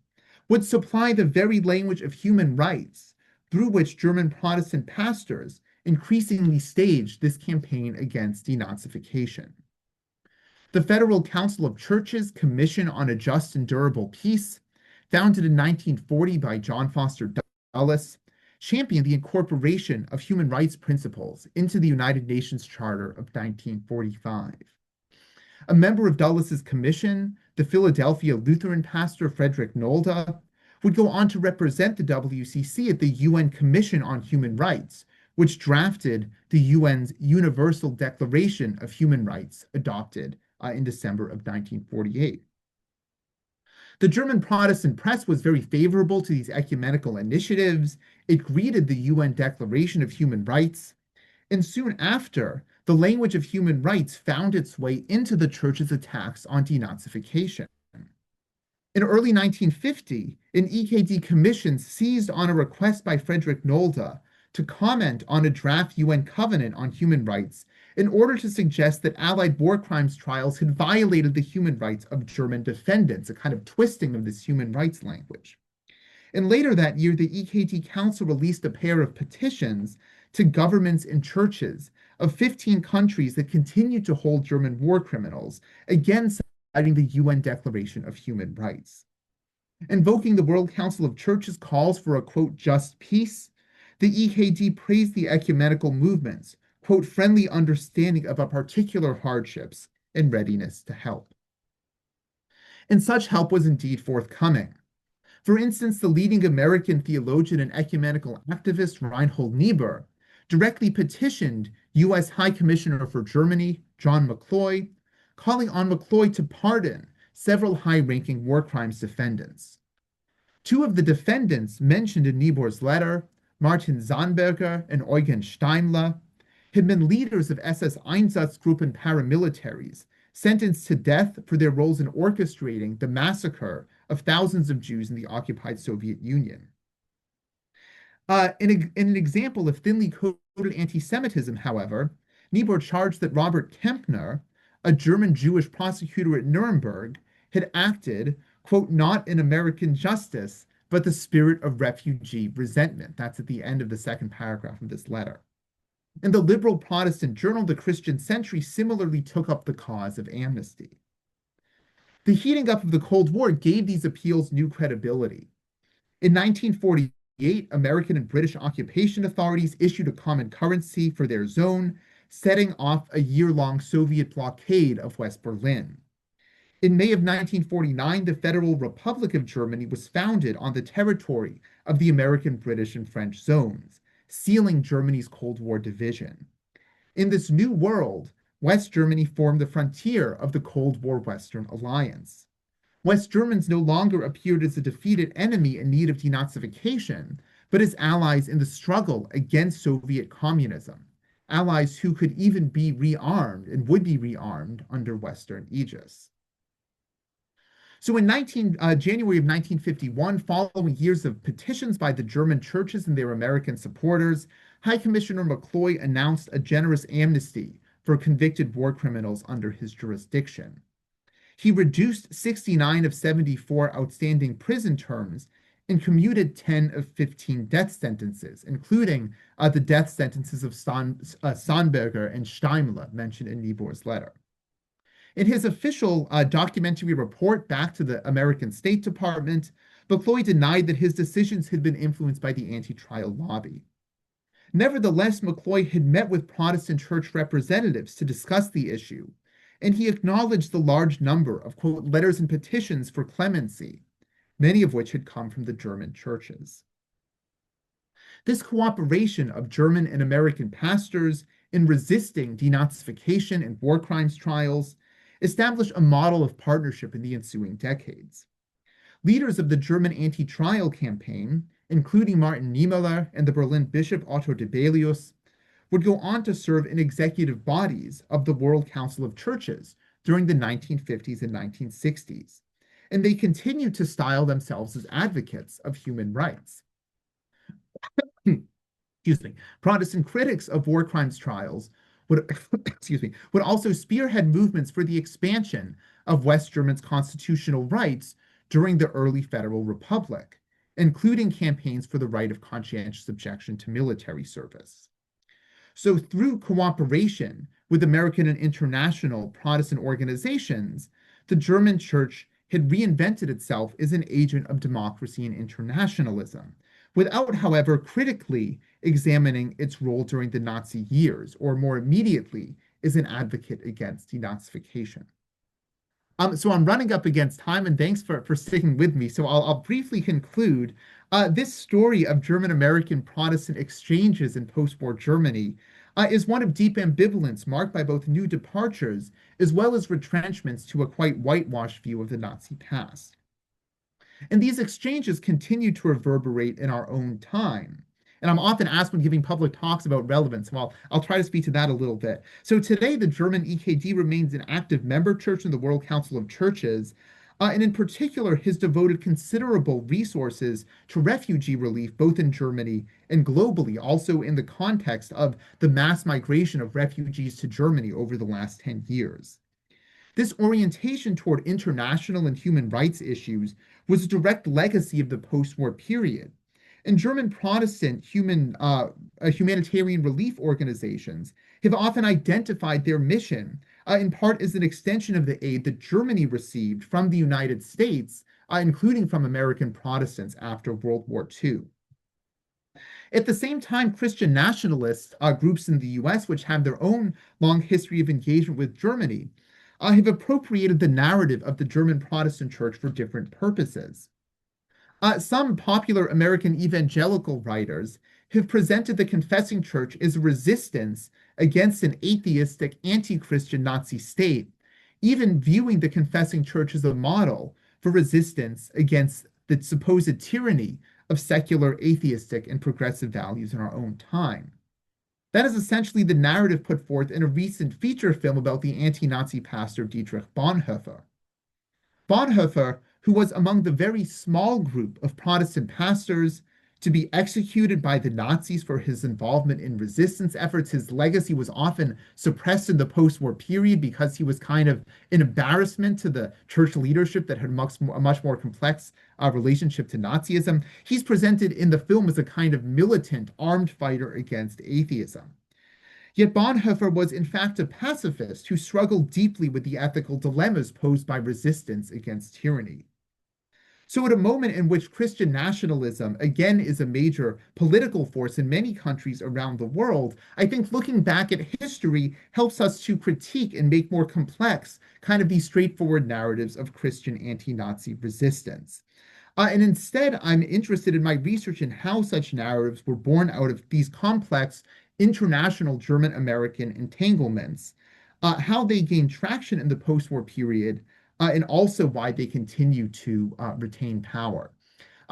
would supply the very language of human rights through which German Protestant pastors increasingly staged this campaign against denazification. The Federal Council of Churches Commission on a Just and Durable Peace, founded in 1940 by John Foster Dulles, championed the incorporation of human rights principles into the United Nations Charter of 1945. A member of Dulles's commission, the Philadelphia Lutheran pastor Frederick Nolde, would go on to represent the WCC at the UN Commission on Human Rights, which drafted the UN's Universal Declaration of Human Rights, adopted in December of 1948. The German Protestant press was very favorable to these ecumenical initiatives. It greeted the UN Declaration of Human Rights, and soon after, the language of human rights found its way into the Church's attacks on denazification. In early 1950, an EKD commission seized on a request by Frederick Nolde to comment on a draft UN covenant on human rights in order to suggest that Allied war crimes trials had violated the human rights of German defendants, a kind of twisting of this human rights language. And later that year, the EKT Council released a pair of petitions to governments and churches of 15 countries that continued to hold German war criminals, again citing the UN Declaration of Human Rights. Invoking the World Council of Churches calls for a, quote, just peace, the EKD praised the ecumenical movements, quote, friendly understanding of our particular hardships and readiness to help. And such help was indeed forthcoming. For instance, the leading American theologian and ecumenical activist Reinhold Niebuhr directly petitioned U.S. High Commissioner for Germany, John McCloy, calling on McCloy to pardon several high-ranking war crimes defendants. Two of the defendants mentioned in Niebuhr's letter, Martin Sandberger and Eugen Steimler, had been leaders of SS Einsatzgruppen paramilitaries, sentenced to death for their roles in orchestrating the massacre of thousands of Jews in the occupied Soviet Union. In an example of thinly coded anti-Semitism, however, Niebuhr charged that Robert Kempner, a German Jewish prosecutor at Nuremberg, had acted, quote, not in American justice, but the spirit of refugee resentment. That's at the end of the second paragraph of this letter. And the liberal Protestant journal, The Christian Century, similarly took up the cause of amnesty. The heating up of the Cold War gave these appeals new credibility. In 1948, American and British occupation authorities issued a common currency for their zone, setting off a year-long Soviet blockade of West Berlin. In May of 1949, the Federal Republic of Germany was founded on the territory of the American, British, and French zones, sealing Germany's Cold War division. In this new world, West Germany formed the frontier of the Cold War Western Alliance. West Germans no longer appeared as a defeated enemy in need of denazification, but as allies in the struggle against Soviet communism, allies who could even be rearmed and would be rearmed under Western aegis. So in January of 1951, following years of petitions by the German churches and their American supporters, High Commissioner McCloy announced a generous amnesty for convicted war criminals under his jurisdiction. He reduced 69 of 74 outstanding prison terms and commuted 10 of 15 death sentences, including the death sentences of Sandberger and Steimler mentioned in Niebuhr's letter. In his official documentary report back to the American State Department, McCloy denied that his decisions had been influenced by the anti-trial lobby. Nevertheless, McCloy had met with Protestant church representatives to discuss the issue, and he acknowledged the large number of, quote, letters and petitions for clemency, many of which had come from the German churches. This cooperation of German and American pastors in resisting denazification and war crimes trials established a model of partnership in the ensuing decades. Leaders of the German anti-trial campaign, including Martin Niemöller and the Berlin Bishop Otto Dibelius, would go on to serve in executive bodies of the World Council of Churches during the 1950s and 1960s, and they continued to style themselves as advocates of human rights. Excuse me. Protestant critics of war crimes trials would, would also spearhead movements for the expansion of West Germany's constitutional rights during the early Federal Republic, including campaigns for the right of conscientious objection to military service. So through cooperation with American and international Protestant organizations, the German church had reinvented itself as an agent of democracy and internationalism, without, however, critically examining its role during the Nazi years, or more immediately, as an advocate against denazification. So I'm running up against time, and thanks for sticking with me. So I'll briefly conclude. This story of German-American Protestant exchanges in post-war Germany is one of deep ambivalence, marked by both new departures as well as retrenchments to a quite whitewashed view of the Nazi past. And these exchanges continue to reverberate in our own time. And I'm often asked when giving public talks about relevance. Well, I'll try to speak to that a little bit. So today, the German EKD remains an active member church in the World Council of Churches, And in particular, has devoted considerable resources to refugee relief, both in Germany and globally, also in the context of the mass migration of refugees to Germany over the last 10 years. This orientation toward international and human rights issues was a direct legacy of the post-war period. And German Protestant humanitarian relief organizations have often identified their mission, in part as an extension of the aid that Germany received from the United States, including from American Protestants after World War II. At the same time, Christian nationalist groups in the US, which have their own long history of engagement with Germany, have appropriated the narrative of the German Protestant Church for different purposes. Some popular American evangelical writers have presented the confessing church as a resistance against an atheistic, anti-Christian Nazi state, even viewing the confessing church as a model for resistance against the supposed tyranny of secular, atheistic, and progressive values in our own time. That is essentially the narrative put forth in a recent feature film about the anti-Nazi pastor Dietrich Bonhoeffer. Bonhoeffer, who was among the very small group of Protestant pastors to be executed by the Nazis for his involvement in resistance efforts, his legacy was often suppressed in the post-war period because he was kind of an embarrassment to the church leadership that had a much more complex relationship to Nazism. He's presented in the film as a kind of militant armed fighter against atheism. Yet Bonhoeffer was in fact a pacifist who struggled deeply with the ethical dilemmas posed by resistance against tyranny. So, at a moment in which Christian nationalism again is a major political force in many countries around the world, I think looking back at history helps us to critique and make more complex kind of these straightforward narratives of Christian anti-Nazi resistance. And instead, I'm interested in my research in how such narratives were born out of these complex international German American entanglements, how they gained traction in the post war period, and also why they continue to retain power.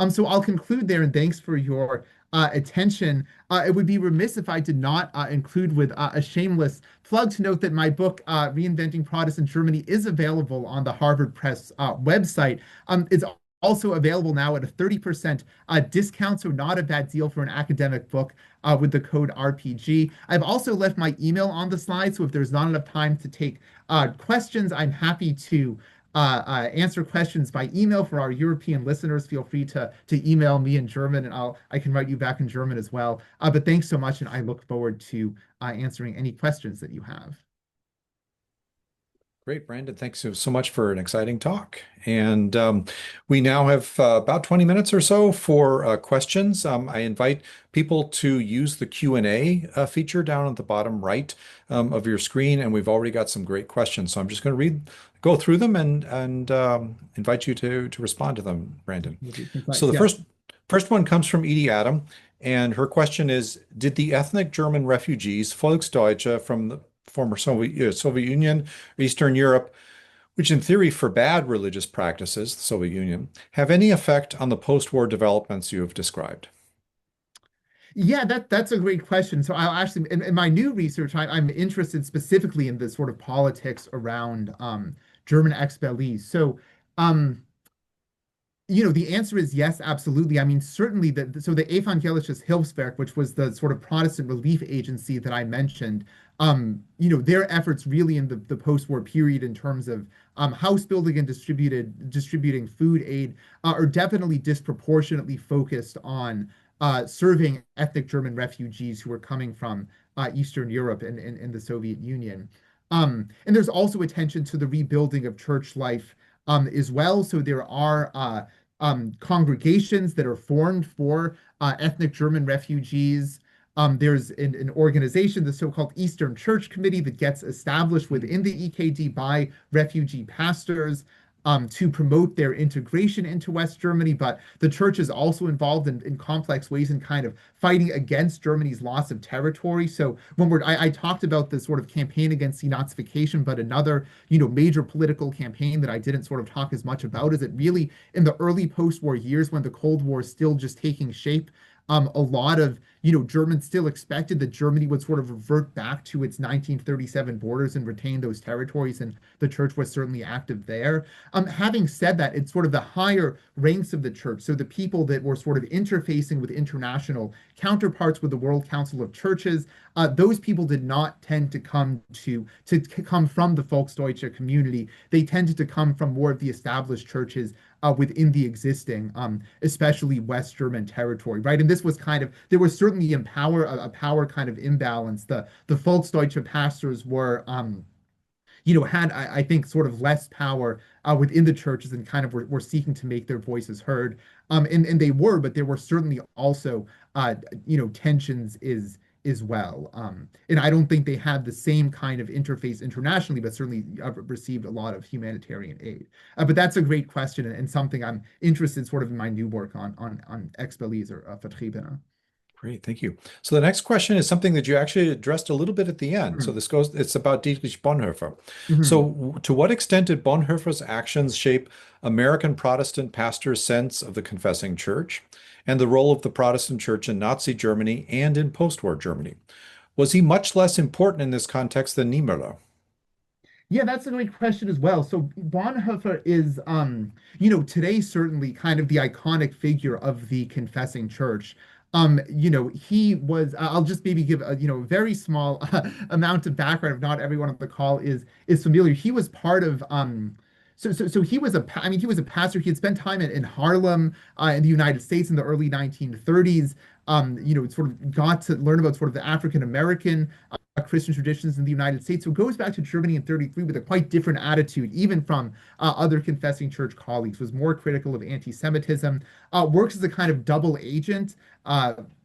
So I'll conclude there, and thanks for your attention. It would be remiss if I did not include with a shameless plug to note that my book, Reinventing Protestant Germany, is available on the Harvard Press website. It's also available now at a 30% discount, so not a bad deal for an academic book with the code RPG. I've also left my email on the slide, so if there's not enough time to take questions, I'm happy to answer questions by email. For our European listeners, feel free to email me in German, and I can write you back in German as well. But thanks so much, and I look forward to answering any questions that you have. Great, Brandon. Thanks so much for an exciting talk. And we now have about 20 minutes or so for questions. I invite people to use the Q&A feature down at the bottom right of your screen, and we've already got some great questions. So I'm just going to go through them and invite you to respond to them, Brandon. So the first one comes from Edie Adam, and her question is, did the ethnic German refugees, Volksdeutsche, from the former Soviet Union, Eastern Europe, which in theory forbade religious practices, the Soviet Union, have any effect on the post-war developments you have described? Yeah, that's a great question. So I'll actually, in my new research, I'm interested specifically in the sort of politics around German expellees. So the answer is yes, absolutely. I mean, certainly so the Evangelisches Hilfswerk, which was the sort of Protestant relief agency that I mentioned, their efforts really in the post-war period in terms of house building and distributing food aid are definitely disproportionately focused on serving ethnic German refugees who are coming from Eastern Europe and the Soviet Union. And there's also attention to the rebuilding of church life as well. So there are congregations that are formed for ethnic German refugees. There's an organization, the so-called Eastern Church Committee, that gets established within the EKD by refugee pastors to promote their integration into West Germany. But the church is also involved in complex ways in kind of fighting against Germany's loss of territory. So when I talked about the sort of campaign against denazification, but another, major political campaign that I didn't sort of talk as much about is it really in the early post-war years when the Cold War is still just taking shape A lot of, Germans still expected that Germany would sort of revert back to its 1937 borders and retain those territories, and the church was certainly active there. Having said that, it's sort of the higher ranks of the church, so the people that were sort of interfacing with international counterparts with the World Council of Churches, those people did not tend to come from the Volksdeutsche community. They tended to come from more of the established churches within the existing, especially West German territory, right? And this was kind of, there was certainly a power kind of imbalance. The Volksdeutsche pastors were, had, I think, sort of less power within the churches and kind of were seeking to make their voices heard. And they were, but there were certainly also, tensions as well. And I don't think they had the same kind of interface internationally, but certainly received a lot of humanitarian aid. But that's a great question and something I'm interested sort of in my new work on Expellees or Vertriebene. Great, thank you. So the next question is something that you actually addressed a little bit at the end. So it's about Dietrich Bonhoeffer. Mhm. So to what extent did Bonhoeffer's actions shape American Protestant pastors' sense of the confessing church and the role of the Protestant church in Nazi Germany and in post-war Germany? Was he much less important in this context than Niemöller? Yeah, that's a great question as well. So Bonhoeffer is, today certainly kind of the iconic figure of the confessing church. He was, I'll just maybe give a, very small amount of background if not everyone on the call is familiar. He was part of, so he was he was a pastor. He had spent time in Harlem, in the United States in the early 1930s. Sort of got to learn about sort of the African American Christian traditions in the United States. So it goes back to Germany in 33 with a quite different attitude, even from other confessing church colleagues, was more critical of anti-Semitism, works as a kind of double agent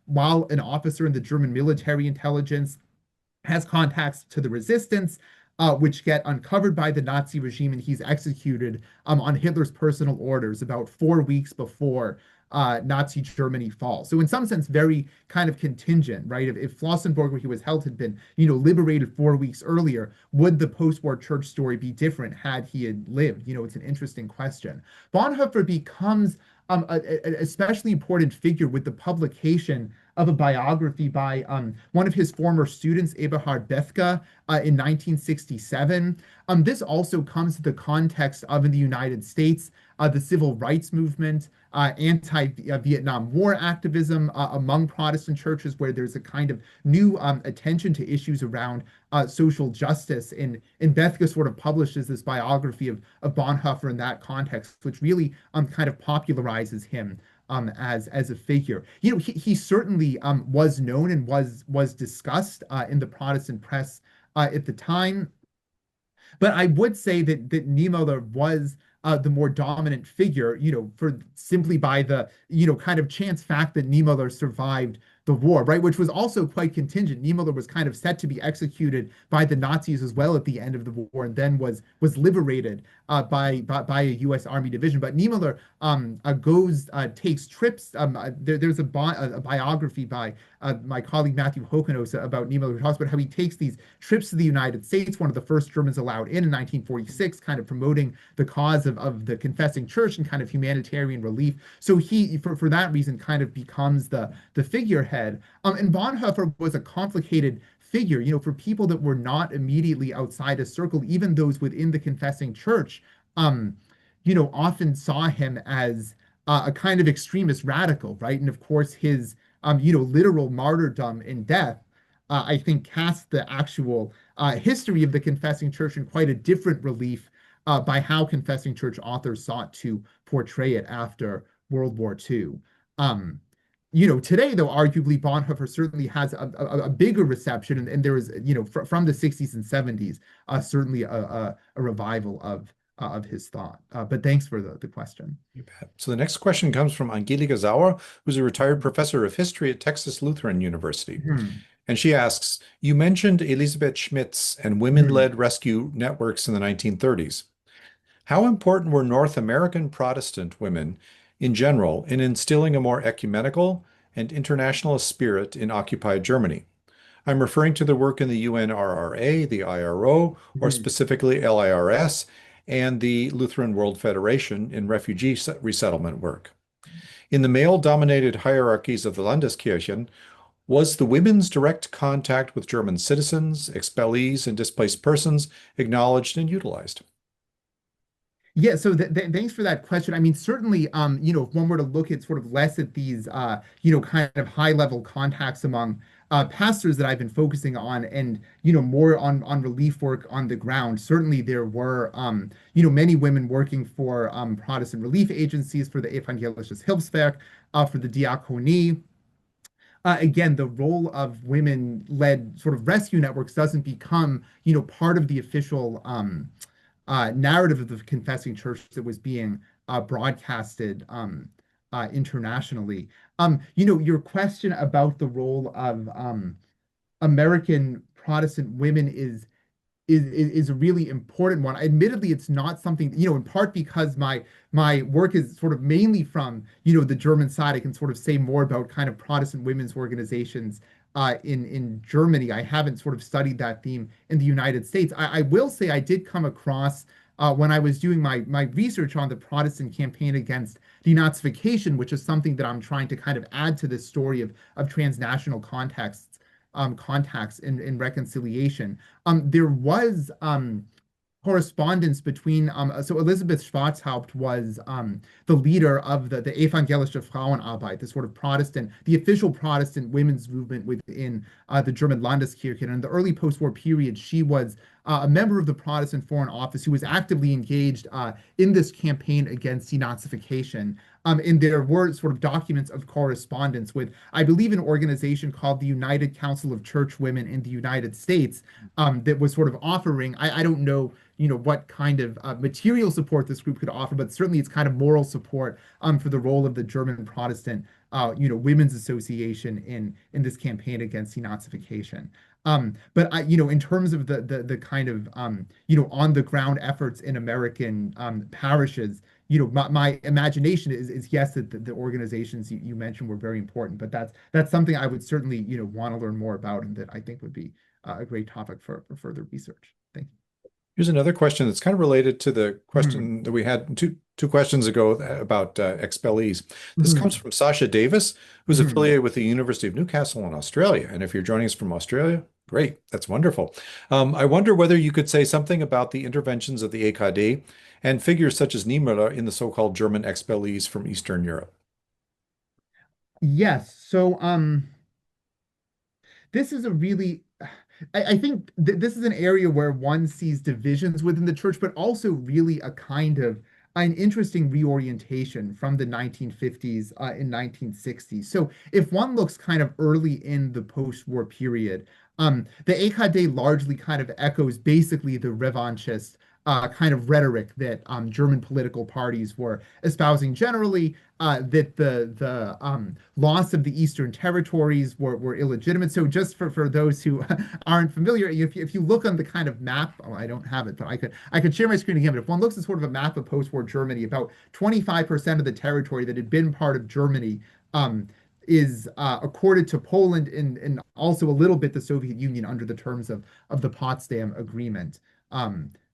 while an officer in the German military intelligence, has contacts to the resistance, which get uncovered by the Nazi regime, and he's executed on Hitler's personal orders about 4 weeks before Nazi Germany falls. So in some sense, very kind of contingent, right? If Flossenburg, where he was held, had been, liberated 4 weeks earlier, would the post-war church story be different had he had lived? It's an interesting question. Bonhoeffer becomes especially important figure with the publication of a biography by one of his former students, Eberhard Bethge, in 1967. This also comes to the context of, in the United States, the civil rights movement, anti-Vietnam War activism among Protestant churches, where there's a kind of new attention to issues around social justice. And Bethge sort of publishes this biography of Bonhoeffer in that context, which really kind of popularizes him as a figure. He certainly was known and was discussed in the Protestant press at the time. But I would say that Niemöller was the more dominant figure, for simply by the, kind of chance fact that Niemöller survived the war, right? Which was also quite contingent. Niemöller was kind of set to be executed by the Nazis as well at the end of the war, and then was liberated by a U.S. Army division. But Niemöller takes trips. There's a biography by my colleague Matthew Hokenos about Niemöller, who talks about how he takes these trips to the United States, one of the first Germans allowed in 1946, kind of promoting the cause of the confessing church and kind of humanitarian relief. So he, for that reason, kind of becomes the figurehead. And Bonhoeffer was a complicated figure, for people that were not immediately outside a circle, even those within the confessing church, often saw him as a kind of extremist radical, right? And of course, his, literal martyrdom and death, I think, cast the actual history of the confessing church in quite a different relief by how confessing church authors sought to portray it after World War II. Today, though, arguably Bonhoeffer certainly has a bigger reception, and there is, from the 60s and 70s, certainly a revival of his thought. But thanks for the question. You bet. So the next question comes from Angelika Sauer, who's a retired professor of history at Texas Lutheran University. Hmm. And she asks, you mentioned Elisabeth Schmitz and Hmm. women-led rescue networks in the 1930s. How important were North American Protestant women in general in instilling a more ecumenical and internationalist spirit in occupied Germany? I'm referring to the work in the UNRRA, the IRO, or Hmm. specifically LIRS, and the Lutheran World Federation in refugee resettlement work. In the male-dominated hierarchies of the Landeskirchen, was the women's direct contact with German citizens, expellees, and displaced persons acknowledged and utilized? Yeah, so thanks for that question. I mean, certainly, if one were to look at sort of less at these, kind of high-level contacts among pastors that I've been focusing on, and more on relief work on the ground. Certainly, there were, many women working for Protestant relief agencies, for the Evangelisches Hilfswerk, for the Diakonie. Again, the role of women-led sort of rescue networks doesn't become, part of the official narrative of the confessing church that was being broadcasted internationally. Your question about the role of American Protestant women is a really important one. Admittedly, it's not something, in part because my work is sort of mainly from, the German side. I can sort of say more about kind of Protestant women's organizations in Germany. I haven't sort of studied that theme in the United States. I will say I did come across when I was doing my research on the Protestant campaign against denazification, which is something that I'm trying to kind of add to this story of transnational contacts in reconciliation. There was correspondence between so Elizabeth Schwarzhaupt was the leader of the Evangelische Frauenarbeit, the sort of Protestant, the official Protestant women's movement within the German Landeskirche. And in the early post-war period, she was a member of the Protestant Foreign Office who was actively engaged in this campaign against denazification. And there were sort of documents of correspondence with, I believe, an organization called the United Council of Church Women in the United States that was sort of offering, I don't know, what kind of material support this group could offer, but certainly it's kind of moral support for the role of the German Protestant, Women's Association in this campaign against denazification. But in terms of the kind of on the ground efforts in American parishes, my imagination is yes, that the organizations you mentioned were very important, but that's something I would certainly want to learn more about, and that I think would be a great topic for further research. Thank Here's another question that's kind of related to the you. Mhm. question that we had two questions ago about expellees. This comes Mhm. from Sasha Davis, who's Mhm. affiliated with the University of Newcastle in Australia. And if you're joining us from Australia, great, that's wonderful. I wonder whether you could say something about the interventions of the AKD and figures such as Niemöller in the so-called German expellees from Eastern Europe. Yes. So, this is a really, I think th this is an area where one sees divisions within the church, but also really a kind of an interesting reorientation from the 1950s and 1960s. So if one looks kind of early in the post-war period, the AKD largely kind of echoes basically the revanchist kind of rhetoric that German political parties were espousing generally, that the loss of the Eastern territories were illegitimate. So just for those who aren't familiar, if you look on the kind of map, oh, I don't have it, but I could share my screen again. But if one looks at sort of a map of post-war Germany, about 25% of the territory that had been part of Germany is accorded to Poland, and also a little bit the Soviet Union under the terms of the Potsdam Agreement,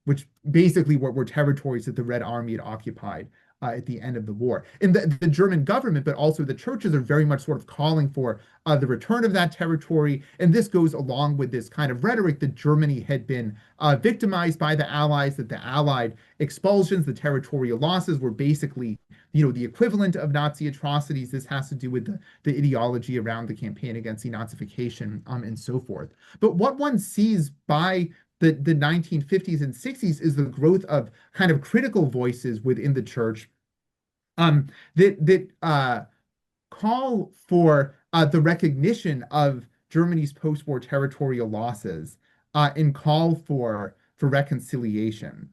which basically were territories that the Red Army had occupied at the end of the war. And the German government, but also the churches, are very much sort of calling for the return of that territory. And this goes along with this kind of rhetoric that Germany had been victimized by the Allies, that the Allied expulsions, the territorial losses were basically, the equivalent of Nazi atrocities. This has to do with the ideology around the campaign against denazification and so forth. But what one sees by the 1950s and 60s is the growth of kind of critical voices within the church that call for the recognition of Germany's post-war territorial losses and call for reconciliation.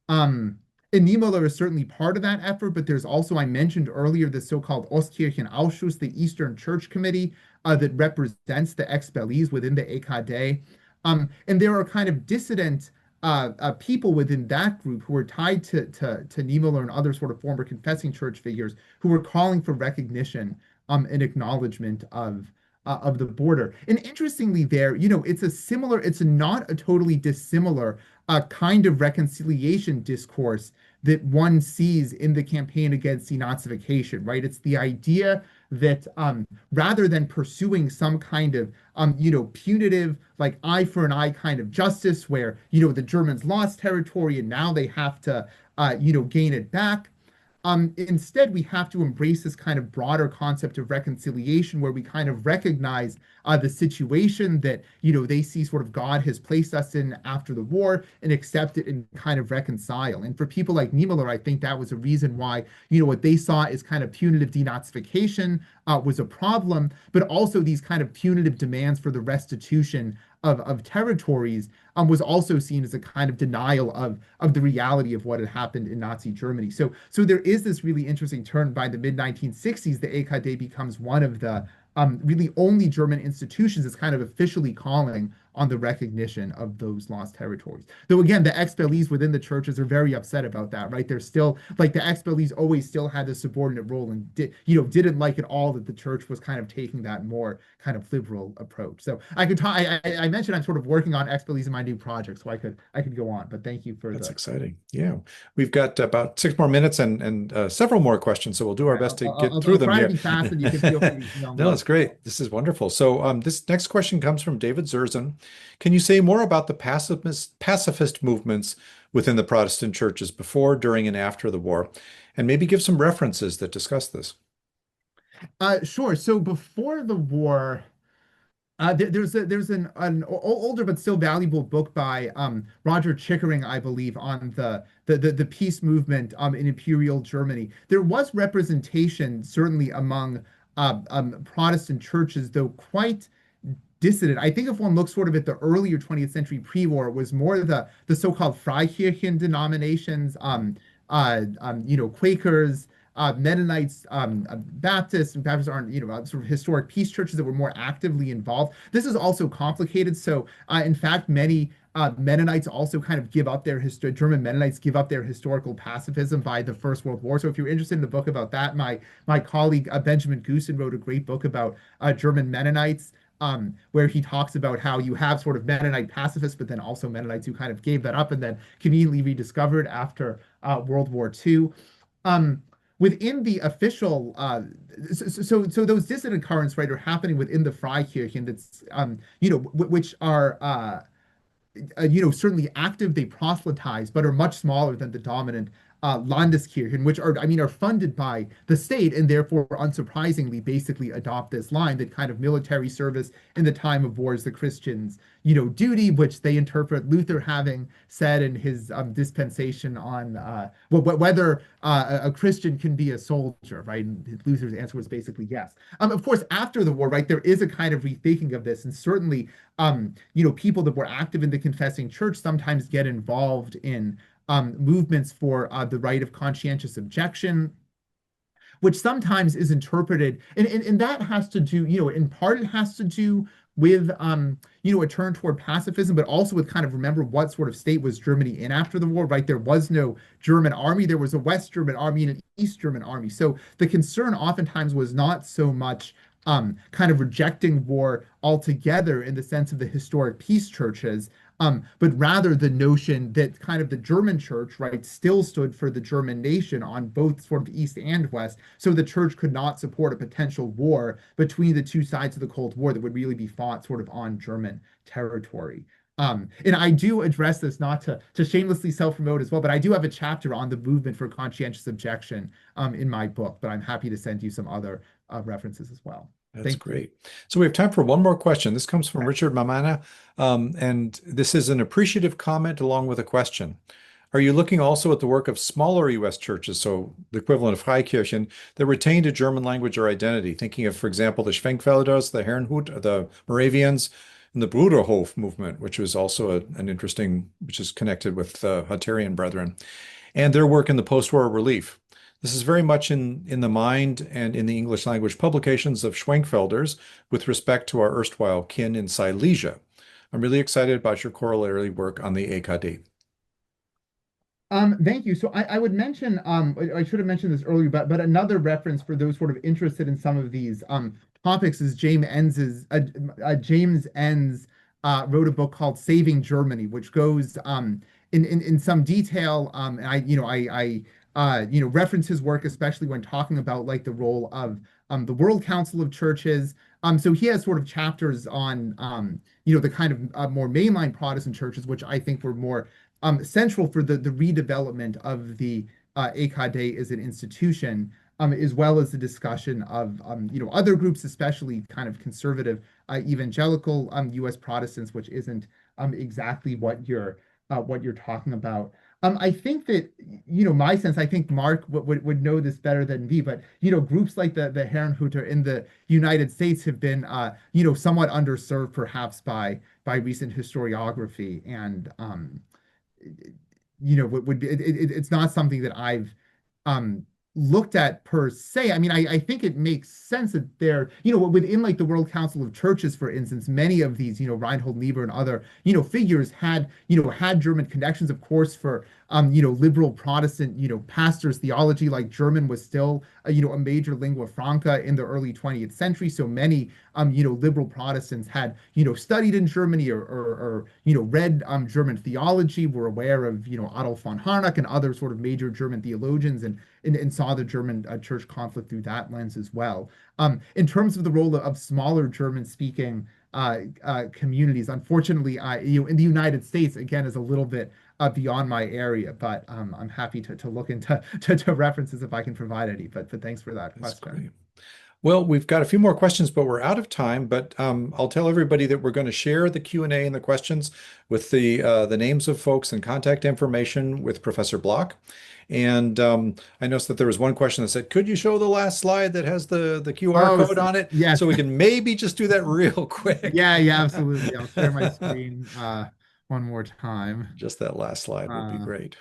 Um, and Niemöller is certainly part of that effort, but there's also, I mentioned earlier, the so-called Ostkirchenausschuss, the Eastern Church Committee, that represents the expellees within the AKD. And there are kind of dissident people within that group who are tied to Niemöller and other sort of former confessing church figures who are calling for recognition and acknowledgement of the border. And interestingly, there, it's not a totally dissimilar kind of reconciliation discourse that one sees in the campaign against denazification, right? It's the idea that rather than pursuing some kind of punitive, like eye for an eye kind of justice, where the Germans lost territory and now they have to gain it back. Instead, we have to embrace this kind of broader concept of reconciliation where we kind of recognize the situation that, they see sort of God has placed us in after the war and accept it and kind of reconcile. And for people like Niemöller, I think that was a reason why, what they saw as kind of punitive denazification was a problem, but also these kind of punitive demands for the restitution of territories was also seen as a kind of denial of the reality of what had happened in Nazi Germany. So there is this really interesting turn by the mid 1960s. The AKD becomes one of the really only German institutions that's kind of officially calling on the recognition of those lost territories. Though again, the expellees within the churches are very upset about that, right? They're still like the expellees always still had a subordinate role and didn't like at all that the church was kind of taking that more kind of liberal approach. So I could talk. I mentioned I'm sort of working on expellees in my new project, so I could go on. But thank you for That's the. exciting. Yeah. We've got about 6 more minutes and several more questions, so we'll do our best to get through I'll them try to here. be fast, and you can feel free to yell me No, up it's as well. great. This is wonderful. So this next question comes from David Zerzan. Can you say more about the pacifist movements within the Protestant churches before, during, and after the war? And maybe give some references that discuss this. Sure. So before the war. There's an older but still valuable book by Roger Chickering, I believe, on the peace movement in Imperial Germany. There was representation certainly among Protestant churches, though quite dissident. I think if one looks sort of at the earlier 20th century pre-war, it was more the so-called Freikirchen denominations, Quakers, Mennonites, Baptists, and Baptists aren't, sort of historic peace churches that were more actively involved. This is also complicated. So, in fact, many Mennonites also kind of give up their German Mennonites give up their historical pacifism by the First World War. So, if you're interested in the book about that, my colleague Benjamin Goosen wrote a great book about German Mennonites. Where he talks about how you have sort of Mennonite pacifists, but then also Mennonites who kind of gave that up and then conveniently rediscovered after World War II. Um, Within the official, so those dissident currents, right, are happening within the Freikirchen. That's which are certainly active, they proselytize, but are much smaller than the dominant Landeskirchen, which are funded by the state and therefore, unsurprisingly, basically adopt this line that kind of military service in the time of war is the Christian's, duty, which they interpret Luther having said in his dispensation on whether a Christian can be a soldier, right? And Luther's answer was basically yes. Of course, after the war, right, there is a kind of rethinking of this, and certainly people that were active in the confessing church sometimes get involved in movements for the right of conscientious objection, which sometimes is interpreted, and that has to do, in part it has to do with, a turn toward pacifism, but also with kind of remember what sort of state was Germany in after the war, right? There was no German army. There was a West German army and an East German army. So the concern oftentimes was not so much kind of rejecting war altogether in the sense of the historic peace churches, but rather the notion that kind of the German church, right, still stood for the German nation on both sort of East and West. So the church could not support a potential war between the two sides of the Cold War that would really be fought sort of on German territory. And I do address this not to shamelessly self-promote as well, but I do have a chapter on the movement for conscientious objection in my book, but I'm happy to send you some other references as well. That's Thank you. great. So we have time for one more question. This comes from Richard Mamana, and this is an appreciative comment along with a question. Are you looking also at the work of smaller U.S. churches, so the equivalent of Freikirchen, that retained a German language or identity? Thinking of, for example, the Schwenkfelders, the Herrnhut, the Moravians, and the Bruderhof movement, which was also an interesting, which is connected with the Hunterian Brethren, and their work in the post-war relief. This is very much in the mind and in the English language publications of Schwenkfelders with respect to our erstwhile kin in Silesia. I'm really excited about your corollary work on the AKD. Thank you. So I would mention, I should have mentioned this earlier, but another reference for those sort of interested in some of these topics is James Enns wrote a book called Saving Germany, which goes in some detail. And I reference his work, especially when talking about like the role of the World Council of Churches. So he has sort of chapters on the kind of more mainline Protestant churches, which I think were more central for the redevelopment of the AKD as an institution, as well as the discussion of other groups, especially kind of conservative evangelical U.S. Protestants, which isn't exactly what you're talking about. I think that, my sense, I think Mark would know this better than me, but, groups like the Herrenhuter in the United States have been, somewhat underserved perhaps by recent historiography. And, would be, it's not something that I've um looked at per se. I mean, I think it makes sense that they're, within like the World Council of Churches, for instance, many of these, Reinhold Niebuhr and other, figures had German connections, of course, for liberal Protestant, pastors' theology. Like German was still a major lingua franca in the early 20th century. So many liberal Protestants had, studied in Germany or read German theology, were aware of, Adolf von Harnack and other sort of major German theologians, and saw the German church conflict through that lens as well. In terms of the role of smaller German-speaking communities, unfortunately, in the United States, again, is a little bit beyond my area, but I'm happy to look into to references if I can provide any. But thanks for that That's question. great. Well, we've got a few more questions, but we're out of time. But I'll tell everybody that we're going to share the Q&A and the questions with the names of folks and contact information with Professor Block. And I noticed that there was one question that said, "Could you show the last slide that has the QR Oh, code on it?" yes. So we can maybe just do that real quick. Yeah, yeah, absolutely. I'll share my screen one more time. Just that last slide would be Uh, great.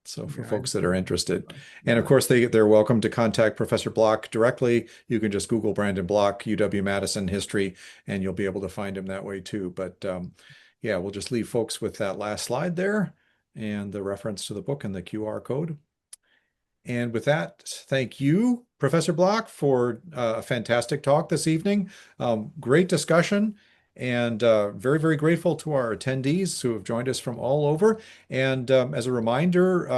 So for yeah, I folks just that are want interested, to, and of yeah. course they're welcome to contact Professor Block directly. You can just Google Brandon Block, UW-Madison history, and you'll be able to find him that way too. But yeah, we'll just leave folks with that last slide there and the reference to the book and the QR code. And with that, thank you, Professor Block, for a fantastic talk this evening. Great discussion, and very, very grateful to our attendees who have joined us from all over. And as a reminder,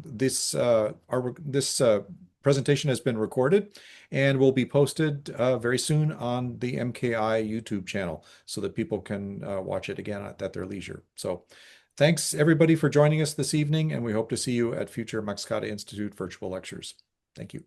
this presentation has been recorded and will be posted very soon on the MKI YouTube channel so that people can watch it again at their leisure. So thanks everybody for joining us this evening, and we hope to see you at future Max Kade Institute virtual lectures. Thank you.